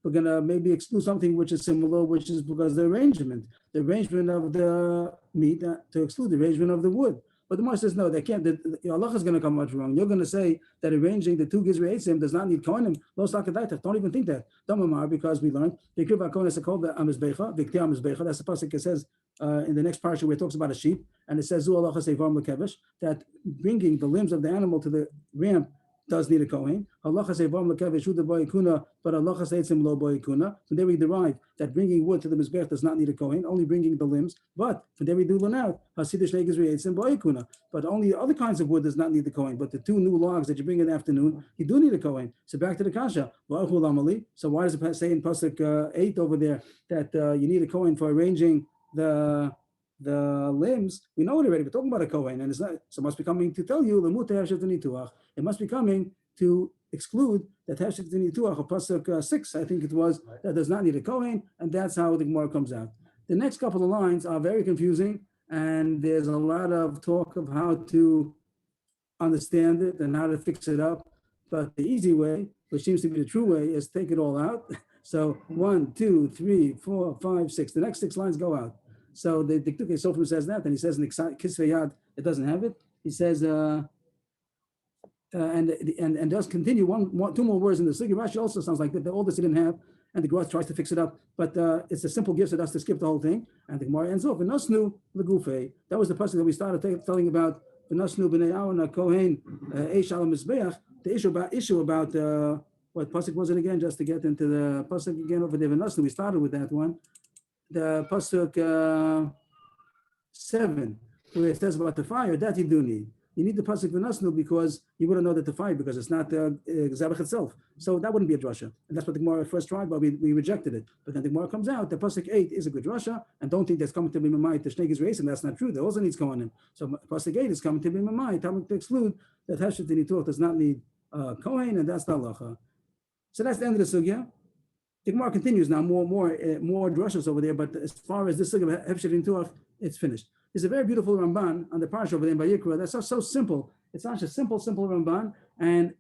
we're gonna maybe exclude something which is similar, which is because the arrangement of the meat to exclude the arrangement of the wood. But the Gemara says no, they can't. The Allah is going to come much wrong. You're going to say that arranging the two gizrei eitzim does not need kohanim. Lo sakadaita. Don't even think that. Damamar, because we learned the kriva kohen is called the amizbecha, vikti amizbecha. That's the pasuk. It says in the next parsha where it talks about a sheep, and it says zu Allah sevarm lekevish, that bringing the limbs of the animal to the ramp does need a kohen. Allah sevarm lekevish uda boikuna, but Allah eitzim lo boikuna. From there we derive that bringing wood to the mizbech does not need a kohen, only bringing the limbs. But from there we do learn out hasidish negizrei eitzim boikuna. But only other kinds of wood does not need the kohen. But the two new logs that you bring in the afternoon, you do need a kohen. So back to the kasha. So why does it say in pasuk 8 over there that you need a kohen for arranging the limbs? We know it already. We're talking about a kohen, and it's not. So it must be coming to tell you it must be coming to exclude that hashit nituach of pasuk 6. I think it was that does not need a kohen, and that's how the Gemara comes out. The next couple of lines are very confusing, and there's a lot of talk of how to understand it and how to fix it up. But the easy way, which seems to be the true way, is take it all out. So 1, 2, 3, 4, 5, 6. The next 6 lines go out. So the Dikduke Sofrim says that, and he says in Kisvei Yad it doesn't have it. He says and does continue two more words in the Sugi. Rashi also sounds like that. All this he didn't have, and the Gemara tries to fix it up. But it's a simple gift that us to skip the whole thing. And the Gemara ends off V'nosnu l'gufei. That was the pasuk that we started telling about. V'nosnu b'nei Aaron kohen eish al mizbeach. The issue about what pasuk was it again? Just to get into the pasuk again over there. V'nosnu. We started with that one. The pasuk 7, where it says about the fire, that you do need. You need the pasuk v'nosnu because you wouldn't know that the fire, because it's not Zabach itself. So that wouldn't be a drasha. And that's what the Gemara first tried, but we rejected it. But then the Gemara comes out, the pasuk 8 is a good drasha, and don't think that's coming to be mamai to shnei gizreis, and that's not true. There also needs kohanim. So pasuk 8 is coming to be mamai, coming to exclude that hashit nituach does not need kohen, and that's the halacha. So that's the end of the sugya. The Gemara continues now, more drashas over there, but as far as this sugya of hashit nituach, it's finished. There's a very beautiful Ramban on the parsha over there in Vayikra. That's so simple. It's such a simple Ramban, and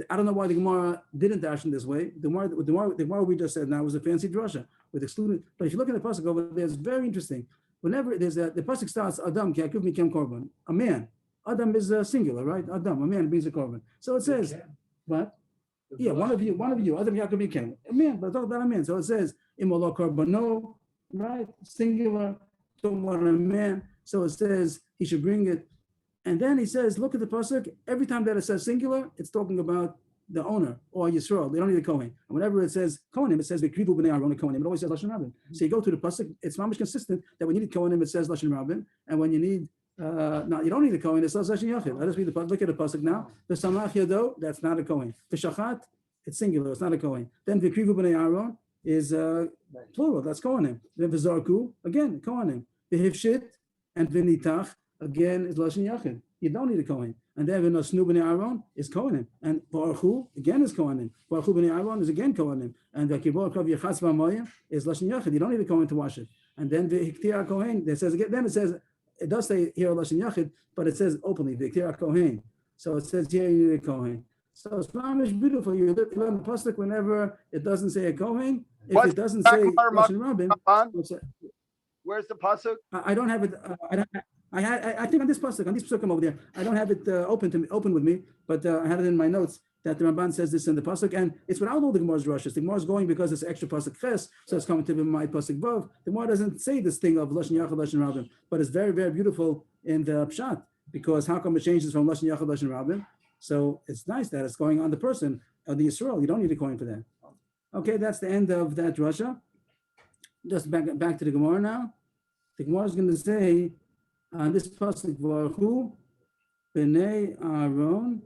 I don't know why the Gemara didn't dash in this way. The Gemara we just said now was a fancy drasha with excluded. But if you look at the pasuk over there, it's very interesting. Whenever there's the pasuk starts Adam ki akuv mikem korban, a man. Adam is singular, right? Adam, a man brings a korban. So it says, what? Yeah, one of you. Adam ki akuv mikem, a man. But talk about a man. So it says imolo korbano, right? Singular. Talking about a man. So it says he should bring it. And then he says, look at the pasuk. Every time that it says singular, it's talking about the owner or Yisrael. They don't need a kohen. And whenever it says kohenim, it says v'krivu b'nei Aaron kohenim. It always says lashon rabin. So you go to the pasuk. It's mamish consistent that when you need kohenim, it says lashon rabin, and when you need no, you don't need a kohen. It says lashon yachid. Let us read the pasuk. Look at the pasuk now. The samach yado, that's not a kohen. The shachat, it's singular. It's not a kohen. Then v'krivu b'nei Aaron is plural. That's kohenim. Then v'zarku, again kohenim. V'hivshit and v'nitach, again, is lashon yachid. You don't need a kohen. And then v'nosnu b'nei Aaron is kohenim. And baruchu again is kohenim. Baruchu b'nei Aaron is again kohenim. And v'kibor kav yechatz v'amoyim is lashon yachid. You don't need a kohen to wash it. And then v'hiktir kohen. It says again. Then it says it does say here lashon yachid, but it says openly v'hiktir kohen. So it says here you need a kohen. So it's mamish beautiful. You learn the pasuk whenever it doesn't say a kohen. If it doesn't say lashon rabin. Where's the pasuk? I don't have it. I think on this pasuk over there. I don't have it open with me, but I had it in my notes that the Ramban says this in the pasuk, and it's without all the Gemara's drashas. The Gemara is going because it's extra pasuk ches, so it's coming to be my pasuk vav. The Gemara doesn't say this thing of lashon yachad lashon rabin, but it's very very beautiful in the pshat, because how come it changes from lashon yachad lashon rabin? So it's nice that it's going on the person of the Yisrael. You don't need a coin for that. Okay, that's the end of that drasha. Just back to the Gemara now. The Gemara is going to say on this pasuk v'archu b'nei Aaron.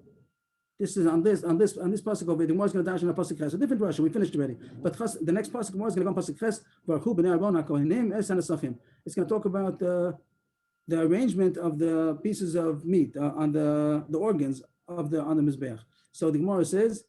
This is on this pasuk over. The Gemara is going to dash on a pasuk ches. A different drasha. We finished already. But the next pasuk Gemara is going to go on pasuk ches v'archu b'nei Aaron hakohanim es hanasachim. It's going to talk about the arrangement of the pieces of meat on the organs on the mizbeach. So the Gemara says,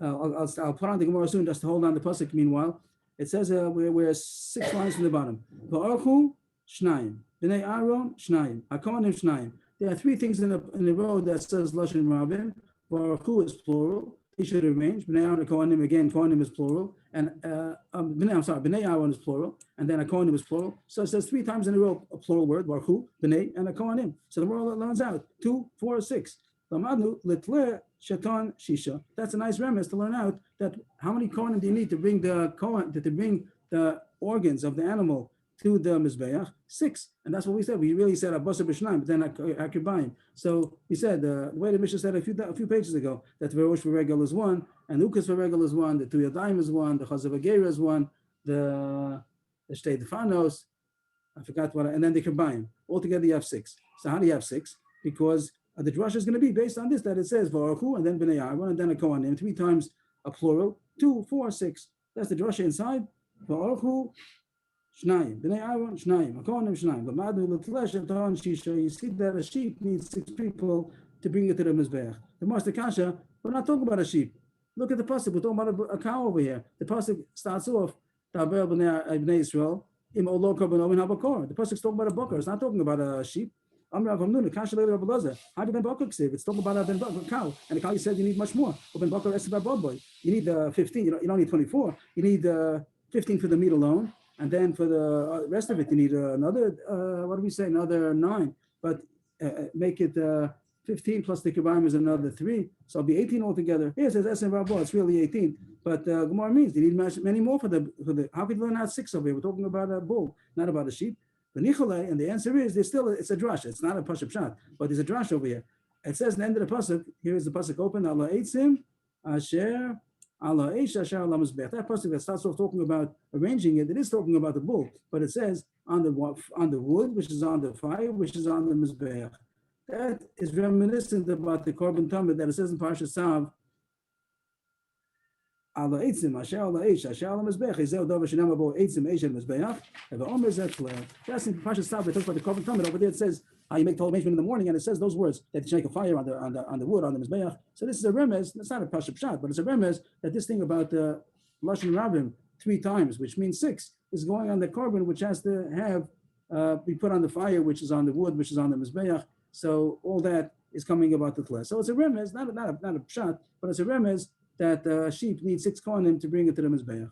I'll put on the Gemara soon just to hold on the pasuk. Meanwhile, it says we're 6 lines from the bottom. V'archu shnayim, b'nei Aaron shnayim, hakohanim shnayim. There are 3 things in the row that says lashon rabin. V'archu is plural. He should arrange. B'nei Aaron hakohanim, again, kohanim is plural. and B'nai Aaron is plural, and then a Kohanim is plural. So it says 3 times in a row a plural word, Baruch Hu, B'nai, and a Kohanim. So the world learns out 2, 4, 6. Lamadnu Litle Shatan Shisha. That's a nice premise to learn out that how many Kohanim do you need to bring the Kohen, to bring the organs of the animal to the Mizbeach? 6. And that's what we said. We really said Abasa B'Shnaim, but then Akibayim. So we said, the way the Mishnah said a few pages ago, that Verosh V'Regel is 1, and Ukas V'Regel is 1, the 2 Yadayim is 1, the Chazav Agera is 1, the Shtei Defanos, I forgot what, and then the Kibayim. Altogether you have 6. So how do you have 6? Because the drasha is going to be based on this, that it says Baruch and then B'nai Aaron, and then a Kohanim, 3 times a plural, 2, 4, 6. That's the drasha inside. Baruch Shnayim, B'nai Aaron, Shnayim, a Kohanim, Shnayim. But Madu L'Tlesh Shatan Shisha, you see that a sheep needs 6 people to bring it to the Mizbeach. The Master Kasha, we're not talking about a sheep. Look at the pasuk. We're talking about a cow over here. The pasuk starts off, Ta'aber B'nai Israel, Im Olo Kabano Min HaBakor. The pasuk's talking about a bakar. It's not talking about a sheep. Amr Avamnun, Kasha Leila Rabbalazar. How do Ben Bakar say? It's talking about a cow. And the cow, you said you need much more. But Ben Bakar asked about boy. You need 15. You don't need 24. You need 15 for the meat alone. And then for the rest of it, you need another, what do we say, another 9. But make it 15 plus the Kibayim is another 3. So it'll be 18 altogether. Here it says Esen Rabbo, it's really 18. But Gemara means you need many more for the. How could you learn out 6 over here? We're talking about a bull, not about a sheep. The Nichole, and the answer is it's a drash. It's not a pasuk pshat, but there's a drash over here. It says in the end of the pasuk. Here is the pasuk open. Allah eitzim asher Allah eish asher Allah mizbech. That pasuk that starts off talking about arranging it. It is talking about the bull, but it says on the wood, which is on the fire, which is on the mizbech. That is reminiscent about the korban tamid that it says in Parashat Sav. Allah eitzim asher Allah eish asher Allah mizbech. Ezeu davar shenam abo eitzim eish mizbeach. That's in Parashat Sav. They talk about the korban tamid. Over there it says how you make the arrangement in the morning, and it says those words that you make a fire on the wood on the mizbeach. So this is a remez. It's not a pasuk pshat, but it's a remez that this thing about the lashon rabim 3 times, which means 6, is going on the korban, which has to have be put on the fire, which is on the wood, which is on the mizbeach. So all that is coming about the tles. So it's a remez, not a pshat, but it's a remez that sheep need 6 kohanim to bring it to the mizbeach.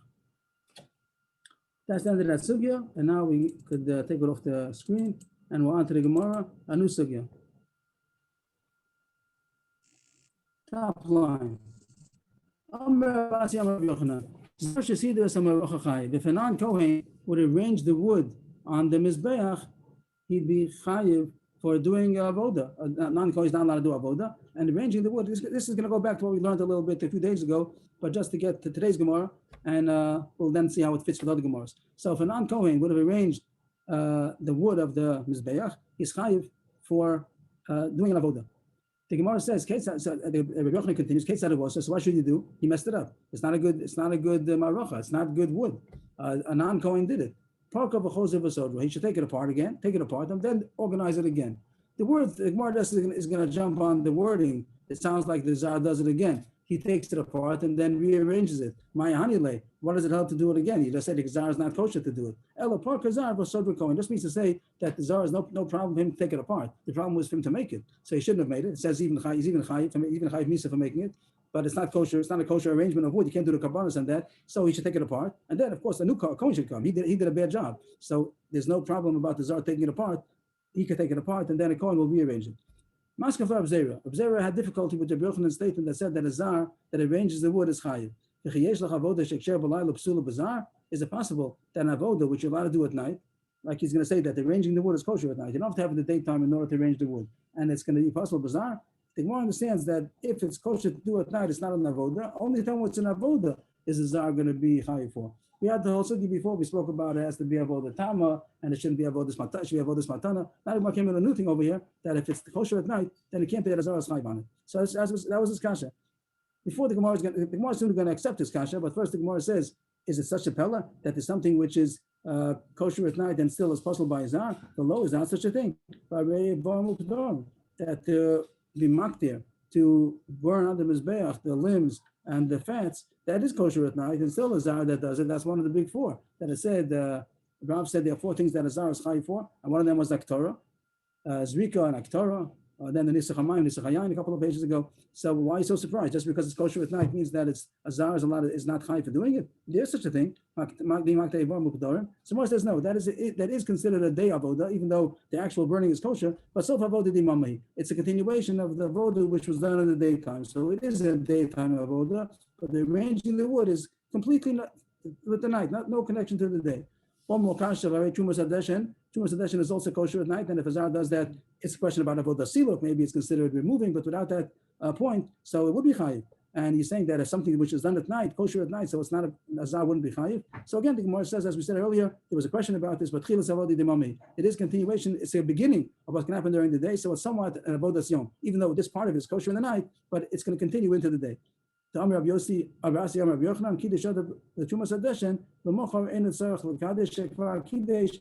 That's the end of that sugya, and now we could take it off the screen, and we're on to the Gemara, a new sugya. Top line. If a non-Kohen would arrange the wood on the mizbeach, he'd be chayiv for doing avoda. Non-Kohen is not allowed to do avoda, and arranging the wood. This is going to go back to what we learned a little bit a few days ago, but just to get to today's Gemara, and we'll then see how it fits with other Gemaras. So if a non-Kohen would have arranged the wood of the mizbeach, he's chayiv for doing an avoda. The Gemara says, the Rebbe Yochanan continues, so what should you do? He messed it up. It's not a good marocha. It's not good wood. A non-Kohen did it. He should take it apart, and then organize it again. The Gemara is going to jump on the wording. It sounds like the Zar does it again. He takes it apart and then rearranges it. Maya Hanile, what does it help to do it again? He just said the Zar is not kosher to do it. Ela Parker Zar was Sodra Kohen. Just means to say that the Zar is no problem for him to take it apart. The problem was for him to make it. So he shouldn't have made it. It says he's even chayiv misa for making it, but it's not kosher. It's not a kosher arrangement of wood. You can't do the kabbalas on that. So he should take it apart. And then, of course, a new Kohen should come. He did a bad job. So there's no problem about the Zar taking it apart. He could take it apart, and then a Kohen will rearrange it. Maskafar Abzera had difficulty with the Rebbe Yochanan statement that said that a Zar that arranges the wood is chayiv. Is it possible that an avoda, which you're allowed to do at night, like he's going to say that arranging the wood is kosher at night, you don't have to have it in the daytime in order to arrange the wood, and it's going to be possible bizarre? The Gemara understands that if it's kosher to do at night, it's not an avoda. Only time what's an avoda is a Zar going to be chayiv for. We had the whole sugi before. We spoke about it has to be avoda tama, and it shouldn't be avoda matana. It should be avoda matana. Now we came in a new thing over here that if it's kosher at night, then it can't be that a Zar is chayiv on it. So that was his kasha. Before the Gemara is soon going to accept his kasha, but first the Gemara says, is it such a pella that there's something which is kosher at night and still is possible by a Zar? The law is not such a thing. That the maktir to burn on the mizbeach the limbs and the fats, that is kosher at night, and still a Zar that does it. That's one of the big 4. That it said, Rav said there are 4 things that a Zar is chayiv for, and one of them was Aktorah, Zrika and Aktorah, then the Nisach HaMayim, Nisach HaYayin a couple of pages ago. So why are you so surprised? Just because it's kosher at night means that it's azar is not high for doing it. There's such a thing. So Mor says no. That is considered a day avoda, even though the actual burning is kosher. But sof avoda dimamei. It's a continuation of the avoda which was done in the daytime. So it is a daytime avoda, but the arranging the wood is completely not, with the night, no connection to the day. One more kasha, Chumas Hadeshen. Chumas Hadeshen is also kosher at night, and if Azar does that, it's a question about avodah siluk. Maybe it's considered removing, but without that point, so it would be chayiv. And he's saying that as something which is done at night, kosher at night, so it's not Azar wouldn't be chayiv. So again, the Gemara says, as we said earlier, there was a question about this, but chilas avodi demami. It is continuation. It's a beginning of what can happen during the day, so it's somewhat an avodas yom, even though this part of it is kosher in the night, but it's going to continue into the day. The Amr Rabbi Yossi, Abrasi Amr Rabbi Yochanan, Kiddush the Chumas Hadeshen, the Mochar Ein Tzarech L'Kadesh Shekvar Kiddush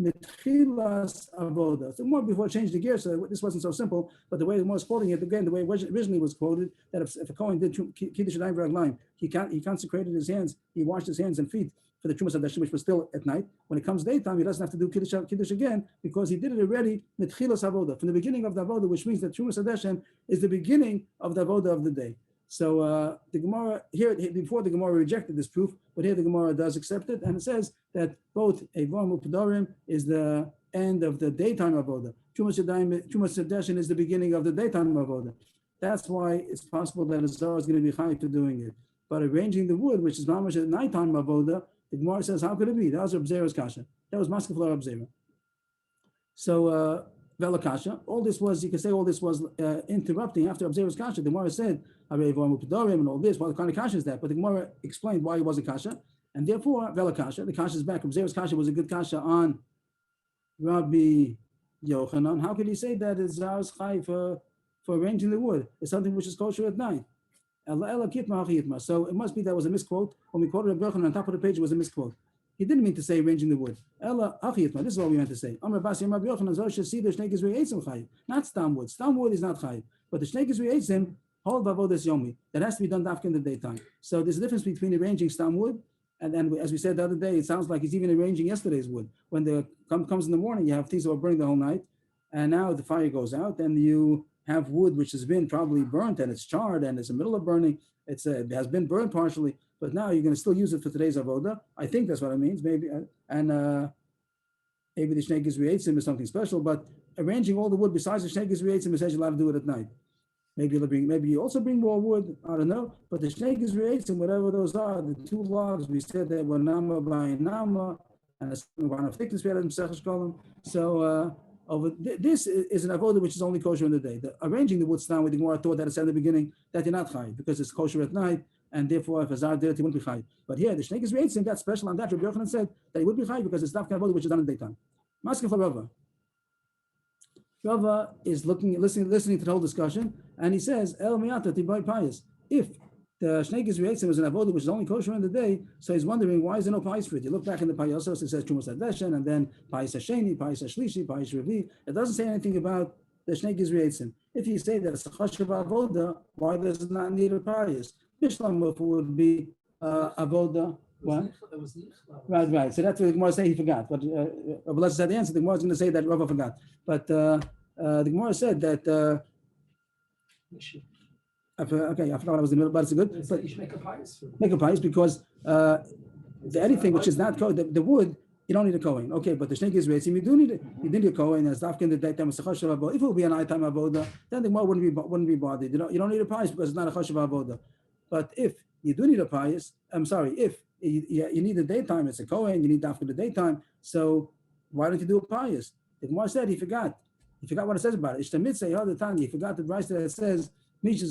Mitchilas Avoda. So more before it changed the gear, so this wasn't so simple. But the way the Morris quoting it again, the way it originally was quoted, that if a Kohen did Kiddush Yadayim V'Raglayim, he consecrated his hands, he washed his hands and feet for the Chumas Hadeshen, which was still at night. When it comes daytime, he doesn't have to do Kiddush again because he did it already Mitchilas Avoda, from the beginning of the Avoda, which means that Chumas Hadeshen is the beginning of the Avoda of the day. So the Gemara here, before the Gemara rejected this proof, but here the Gemara does accept it, and it says that both Eivam U'Pedarim is the end of the daytime avoda. Chumas Hadeshen is the beginning of the daytime avoda. That's why it's possible that a Zohar is going to be high for doing it. But arranging the wood, which is mamash at nighttime avoda, the Gemara says, how could it be? That was Reb Zera's kasha. That was Maskefla Reb Zera. So Velakasha, all this was, you can say all this was interrupting after Reb Zera's kasha. The Gemara said, and all this, what kind of kasha is that? But the Gemara explained why it wasn't kasha, and therefore Velakasha, the kasha is back. Reb Zera's kasha was a good kasha on Rabbi Yochanan. How could he say that it's Zar's chai for arranging the wood? It's something which is kosher at night. So it must be that was a misquote. When we quoted Rabbi Yochanan on top of the page, it was a misquote. He didn't mean to say arranging the wood. This is what we meant to say. Not stam wood. Stam wood is not chai. But the shnei gizri eitzim hold bavodas yomi. That has to be done after in the daytime. So there's a difference between arranging stam wood, and then as we said the other day, it sounds like he's even arranging yesterday's wood. When the comes in the morning, you have things that were burning the whole night, and now the fire goes out, and you have wood which has been probably burnt and it's charred and it's in the middle of burning. It has been burned partially, but now you're going to still use it for today's avoda. I think that's what it means, maybe. Maybe the shnei gizri eitzim is something special, but arranging all the wood besides the shnei gizri eitzim, it says you're allowed to do it at night. Maybe you also bring more wood. I don't know. But the shnei gizri eitzim, whatever those are, the two logs, we said that were nama by nama, and a one of thickness we had in Maseches Kolim. So this is an avoda which is only kosher in the day. Arranging the wood stand with the Gemara thought that it said in the beginning that you're not chayiv because it's kosher at night, and therefore if Azar did it, he wouldn't be chayiv. But here the shnei gizri eitzim got special on that. Rabbi Yochanan said that he would be chayiv because it's not avoda which is done in the daytime. Maskef for Rava. Rava is listening to the whole discussion, and he says, El miyata tibai payas. If the shnei gizri eitzim was an avoda which is only kosher in the day, so he's wondering why is there no payas for it? You look back in the payasos, it says Chumas Hadeshen, and then payas hasheni, payas hashlishi, payas revi. It doesn't say anything about the shnei gizri eitzim. If you say that it's a chashav avoda, why does it not need a payas? Bishlam would be avoda. What? Right. So that's what the Gemara say he forgot. But let's say the answer. The Gemara is going to say that Rava forgot. But the Gemara said that. Okay, I forgot what I was in the middle, but it's good. But you should make a pious because anything which is not the wood, you don't need a kohen. Okay, but the shnei gizri eitzim, you need a kohen. As after in the daytime, if it will be a nighttime avoda, then the Gemara wouldn't be bothered. You don't need a pious because it's not a chashav avoda. But if you do need a pious, if you need the daytime, it's a kohen. You need after the daytime. So why don't you do a pious? The Gemara said he forgot. He forgot what it says about it. It's the mitzvah all the time. He forgot the rice that it says. They made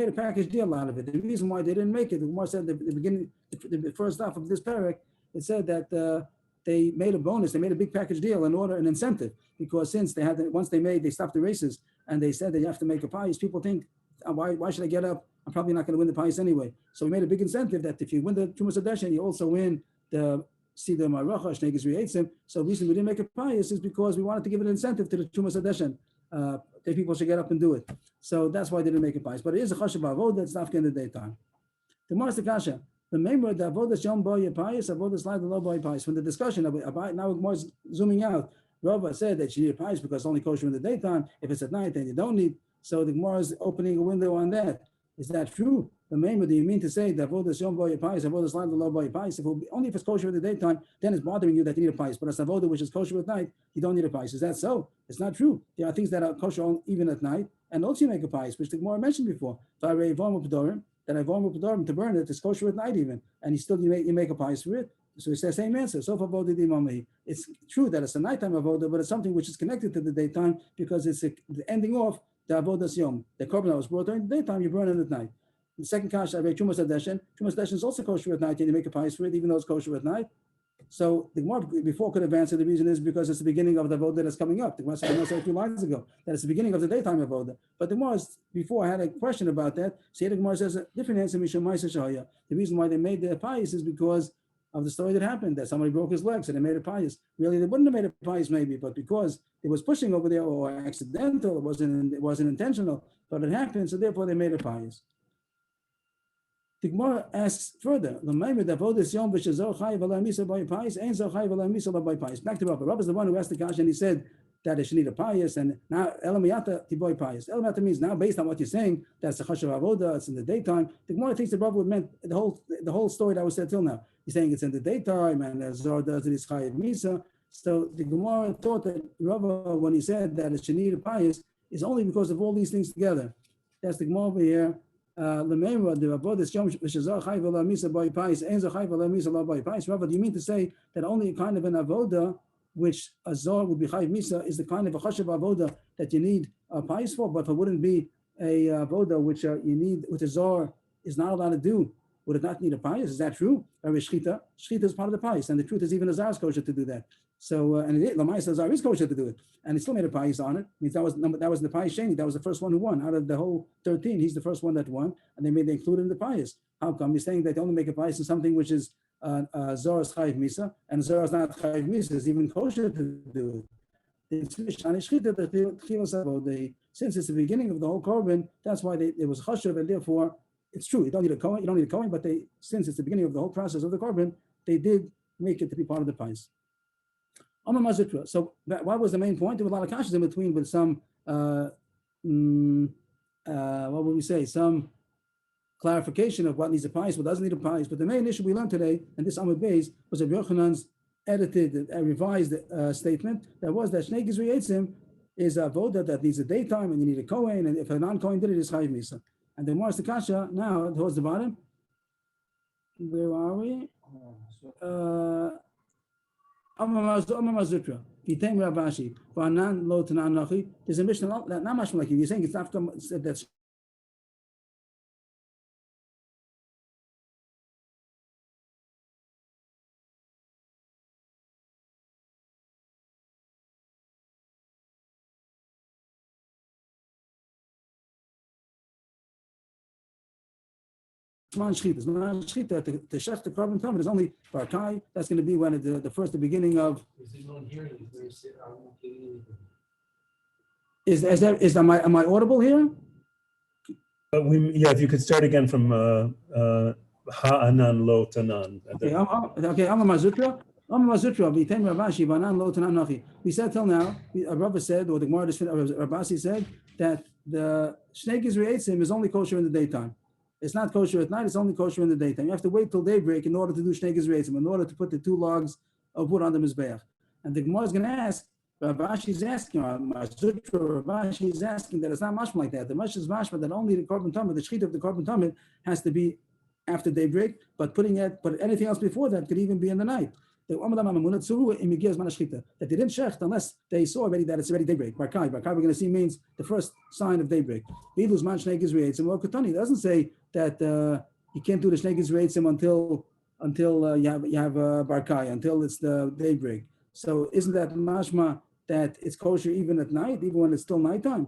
a package deal out of it. The reason why they didn't make it, the Gemara said at the beginning, the first half of this parak, it said that they made a bonus, they made a big package deal an incentive, because since they stopped the races and they said that you have to make a pious, people think, why should I get up? I'm probably not going to win the pious anyway. So we made a big incentive that if you win the Chumas Hadeshen, you also win the Sida Maracha, Shnei Gizri Eitzim. So the reason we didn't make a pious is because we wanted to give an incentive to the Chumas Hadeshen. That people should get up and do it. So that's why they didn't make a pious. But it is a chashav avoda, it's not in the daytime. The Gemara Kasha, the main word, the avoda shom boy pious, avoda slide the low boy pious. When the discussion about now Gemara is zooming out Rava said that you need a pious because it's only kosher in the daytime. If it's at night, then you don't need. So the Gemara is opening a window on that. Is that true? The main, do you mean to say that avodas yom bo pious, avodas lav lo bo pious? Only if it's kosher in the daytime, then it's bothering you that you need a pious. But as avodah which is kosher at night, you don't need a pious. Is that so? It's not true. There are things that are kosher even at night, and also you make a pious, which the Gemara mentioned before. That I to burn it is kosher at night even, and you make a pious for it. So it's the same answer. So for avodah dimami, it's true that it's a nighttime avodah, but it's something which is connected to the daytime because it's the ending off the avodas yom. The korban that was brought during the daytime, you burn it at night. The second kash, I read Chumas Hadeshen. Chumas Hadeshen is also kosher at night, and you make a pious for it, even though it's kosher at night. So the Gemara before could have answered the reason is because it's the beginning of the avodah that's coming up. The Gemara said a few lines ago that it's the beginning of the daytime avodah. But the Gemara before had a question about that. So here the Gemara says a different answer. The reason why they made the pious is because of the story that happened, that somebody broke his legs and they made it pious. Really, they wouldn't have made it pious maybe, but because it was pushing over there or accidental, it wasn't intentional, but it happened, so therefore they made it pious. The Gemara asks further, back to Rabba. Rabba is the one who asked the Kash and he said that it should need a pious, and now Elamiyata tiboy pious. Elamiyata means now based on what you're saying, that's the Chashav Avoda, it's in the daytime. The Gemara thinks the Rabba would meant the whole story that was said till now. He's saying it's in the daytime and the Zohar does it is Chayiv Misa. So the Gemara thought that Rabba, when he said that it should need a pious, is only because of all these things together. That's the Gemara over here. Rabba, do you mean to say that only a kind of an avoda, which a zor would be chayiv misa, is the kind of a chashav avoda that you need a pious for, but it wouldn't be a avoda which you need, which a zor is not allowed to do? Would it not need a pious? Is that true? Shchita is part of the pious, and the truth is even a zar is kosher to do that. So and Lamaisa Zar is kosher to do it, and he still made a pious on it. Means that was the pious sheni. That was the first one who won out of the whole 13. He's the first one that won, and they included in the pious. How come? You're saying that they only make a pious in something which is Zor is chayiv misa, and Zor is not chayiv misa. It's even kosher to do it. Since it's the beginning of the whole korban, that's why it was chashuv, and therefore it's true. You don't need a kohen, but since it's the beginning of the whole process of the korban, they did make it to be part of the pious. So what was the main point? There were a lot of kashas in between with some, what would we say, some clarification of what needs a pious, what doesn't need a pious. But the main issue we learned today, and this Amud Beis, was Rabbi Yochanan's edited, revised statement that was that Shnei Gizri Eitzim is a voda that needs a daytime and you need a kohen, and if a non-kohen did it, it's chayiv misa. And then Mars the kasha now towards the bottom. Where are we? There's a mission not much like you. You're saying it's not that's Shchita to shech the korban tamid is only Barkai. That's going to be when the beginning of. Am I audible here? If you could start again from Ha'anan lo tanan. Okay. We said till now, Rabbi said, or the Gemara Rabasi said that the Shnei Gizri Eitzim is only kosher in the daytime. It's not kosher at night, it's only kosher in the daytime. You have to wait till daybreak in order to do Shnei Gizri Eitzim, in order to put the 2 logs of wood on the Mizbeach. And the Gemara is going to ask, Rabashi is asking that it's not mashma like that. The mashma is mashma that only the korban tamid, the shchita of the korban tamid has to be after daybreak, but anything else before that could even be in the night. That they didn't shecht unless they saw already that it's already daybreak. Barkai we're going to see means the first sign of daybreak. It doesn't say that you can't do the Shnei Gizri Eitzim until you have Barkai, until it's the daybreak. So isn't that mashma that it's kosher even at night, even when it's still nighttime?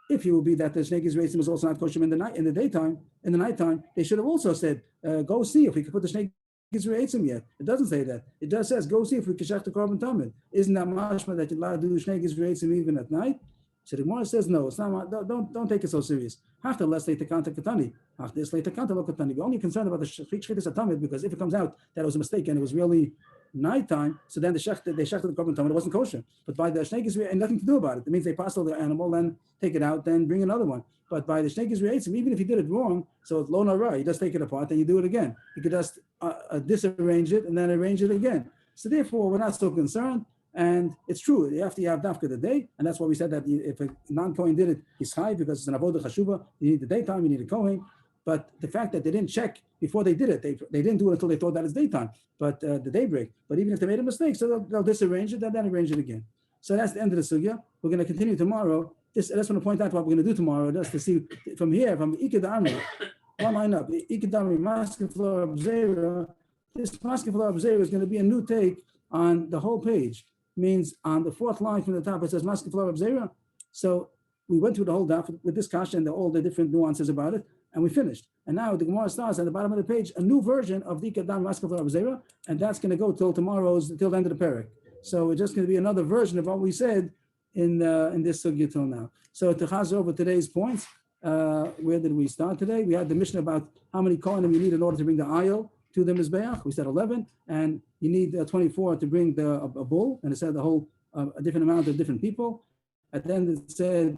If it will be that the Shnei Gizri Eitzim is also not kosher in the nighttime, they should have also said, go see if we can put the Shnei Gizri Eitzim yet. It doesn't say that. It just says, go see if we can shech the korban tamid. Isn't that mashma that you're allowed to do Shnei Gizri Eitzim even at night? So the Gemara says, no, it's not. Don't take it so serious. After less later contact katani. After this later contact katani. We're only concerned about the shchitas atamid because if it comes out that it was a mistake and it was really nighttime, so then they shechted the korban tamid, it wasn't kosher. But by the Shnei Gizri, and nothing to do about it. It means they passed the animal, then take it out, then bring another one. But by the Shnei Gizri, even if he did it wrong, so it's lo nara, you just take it apart and you do it again. You could just disarrange it and then arrange it again. So therefore, we're not so concerned. And it's true, you have dafka the day, and that's why we said that if a non-Kohen did it, he's high because it's an avodah chashuva. You need the daytime, you need a Kohen. But the fact that they didn't check before they did it, they didn't do it until they thought that it's daytime, but the daybreak. But even if they made a mistake, so they'll disarrange it and then arrange it again. So that's the end of the sugya. We're going to continue tomorrow. I just want to point out what we're going to do tomorrow, just to see from here, from Iked one line up, Iked Amri, Maskeflor Abzera. This Maskeflor Abzera is going to be a new take on the whole page. Means on the fourth line from the top, it says Maskeflor Abzera. So we went through the whole daf with this kasha and all the different nuances about it, and we finished. And now the Gemara starts at the bottom of the page, a new version of the Kedam Maskeflor Abzera, and that's going to go till the end of the parak. So it's just going to be another version of what we said in this sugya till now. So to chaz over today's points, where did we start today? We had the mission about how many kohanim you need in order to bring the ayil to the mizbeach. We said 11, and you need 24 to bring a bull, and it said the whole a different amount of different people. And then it said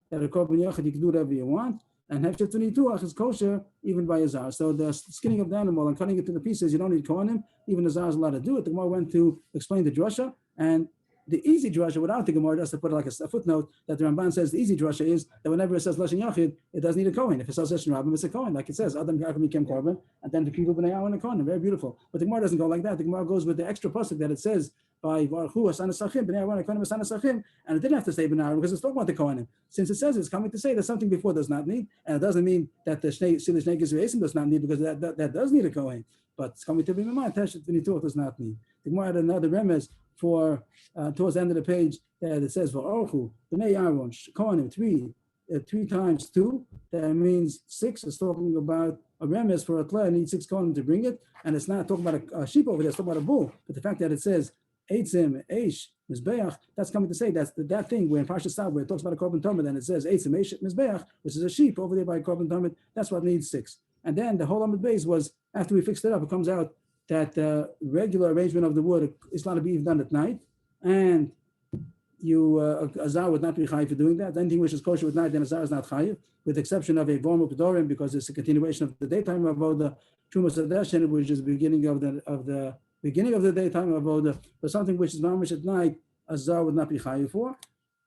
that a korban yachid you can do whatever you want, and hefshet 22 is kosher even by a zar. So the skinning of the animal and cutting it to the pieces, you don't need kohanim. Even a zar is allowed to do it. The Gemara went to explain the drasha, and the easy drasha without the Gemara, just to put like a footnote, that the Ramban says the easy drasha is that whenever it says Lashon Yachid, it doesn't need a Kohen. If it says Lashon Rabbim, it's a Kohen, like it says, Adam Yaakov Mikem Korban, and then the Kivu B'nai and a Kohen. Very beautiful. But the Gemara doesn't go like that. The Gemara goes with the extra pasuk that it says by Baruch Hu Asana Sachim, B'nai Aaron Kohen Asana Sachim, and it didn't have to say B'nai Aaron because it's talking about the Kohenim. Since it says it's coming to say that something before does not need, and it doesn't mean that the Shnei Gizri does not need, because that does need a Kohen. But it's coming to be Mimai, Teshet V'nituach does not need. The Gemara had another remez for towards the end of the page that it says for Orchu, B'nai Aaron, Kohanim, three times 2, that means 6. It's talking about a remez for a tleh, needs 6 Kohanim to bring it, and it's not talking about a sheep over there, it's talking about a bull. But the fact that it says Eitzim, Eish, Mizbeach, that's coming to say that's that thing where in Parsha Stav, where it talks about a korban tamid, and it says Eitzim, Eish, Mizbeach, which is a sheep over there by korban tamid, that's what needs 6. And then the whole Amud Beis was, after we fixed it up, it comes out that the regular arrangement of the wood is allowed to be done at night, and a zar would not be chayiv for doing that. Anything which is kosher at night, then a zar is not chayiv, with the exception of a vorm u'pedorim, because it's a continuation of the daytime avoda, trumas adeshin, which is beginning of the daytime avoda, but something which is mamish at night, a zar would not be chayiv for.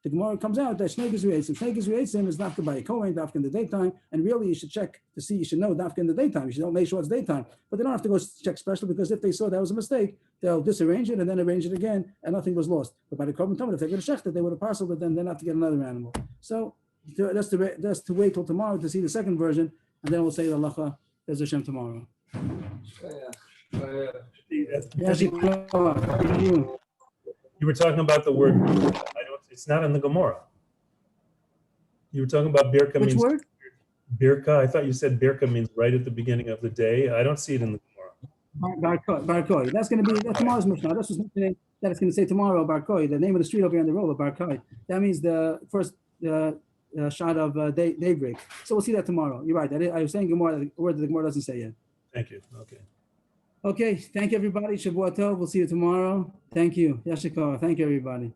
The Gemara comes out that Shnei Gizri Eitzim is dafka by a Kohen, dafka in the daytime, and really you should check to see, you should know dafka in the daytime, you should know make sure it's daytime, but they don't have to go check special, because if they saw that was a mistake, they'll disarrange it and then arrange it again, and nothing was lost. But by the korban tamid, if they're going to shecht it, they would have parceled it, then they'll have to get another animal. So that's to wait till tomorrow to see the second version, and then we'll say the halacha Bez Hashem tomorrow. You were talking about the word. It's not in the Gemara. You were talking about Birka. Which word? Birka. I thought you said Birka means right at the beginning of the day. I don't see it in the Gemara. Barkoi. That's going to be tomorrow's Mishnah. This was mentioning that it's going to say tomorrow Barkoi, the name of the street over here on the road, Barkoi. That means the first shot of daybreak. So we'll see that tomorrow. You're right. I was saying Gemara, a word that the Gemara doesn't say yet. Thank you. Okay. Okay. Thank you, everybody. Shavua Tov. We'll see you tomorrow. Thank you. Yashikar. Thank you, everybody.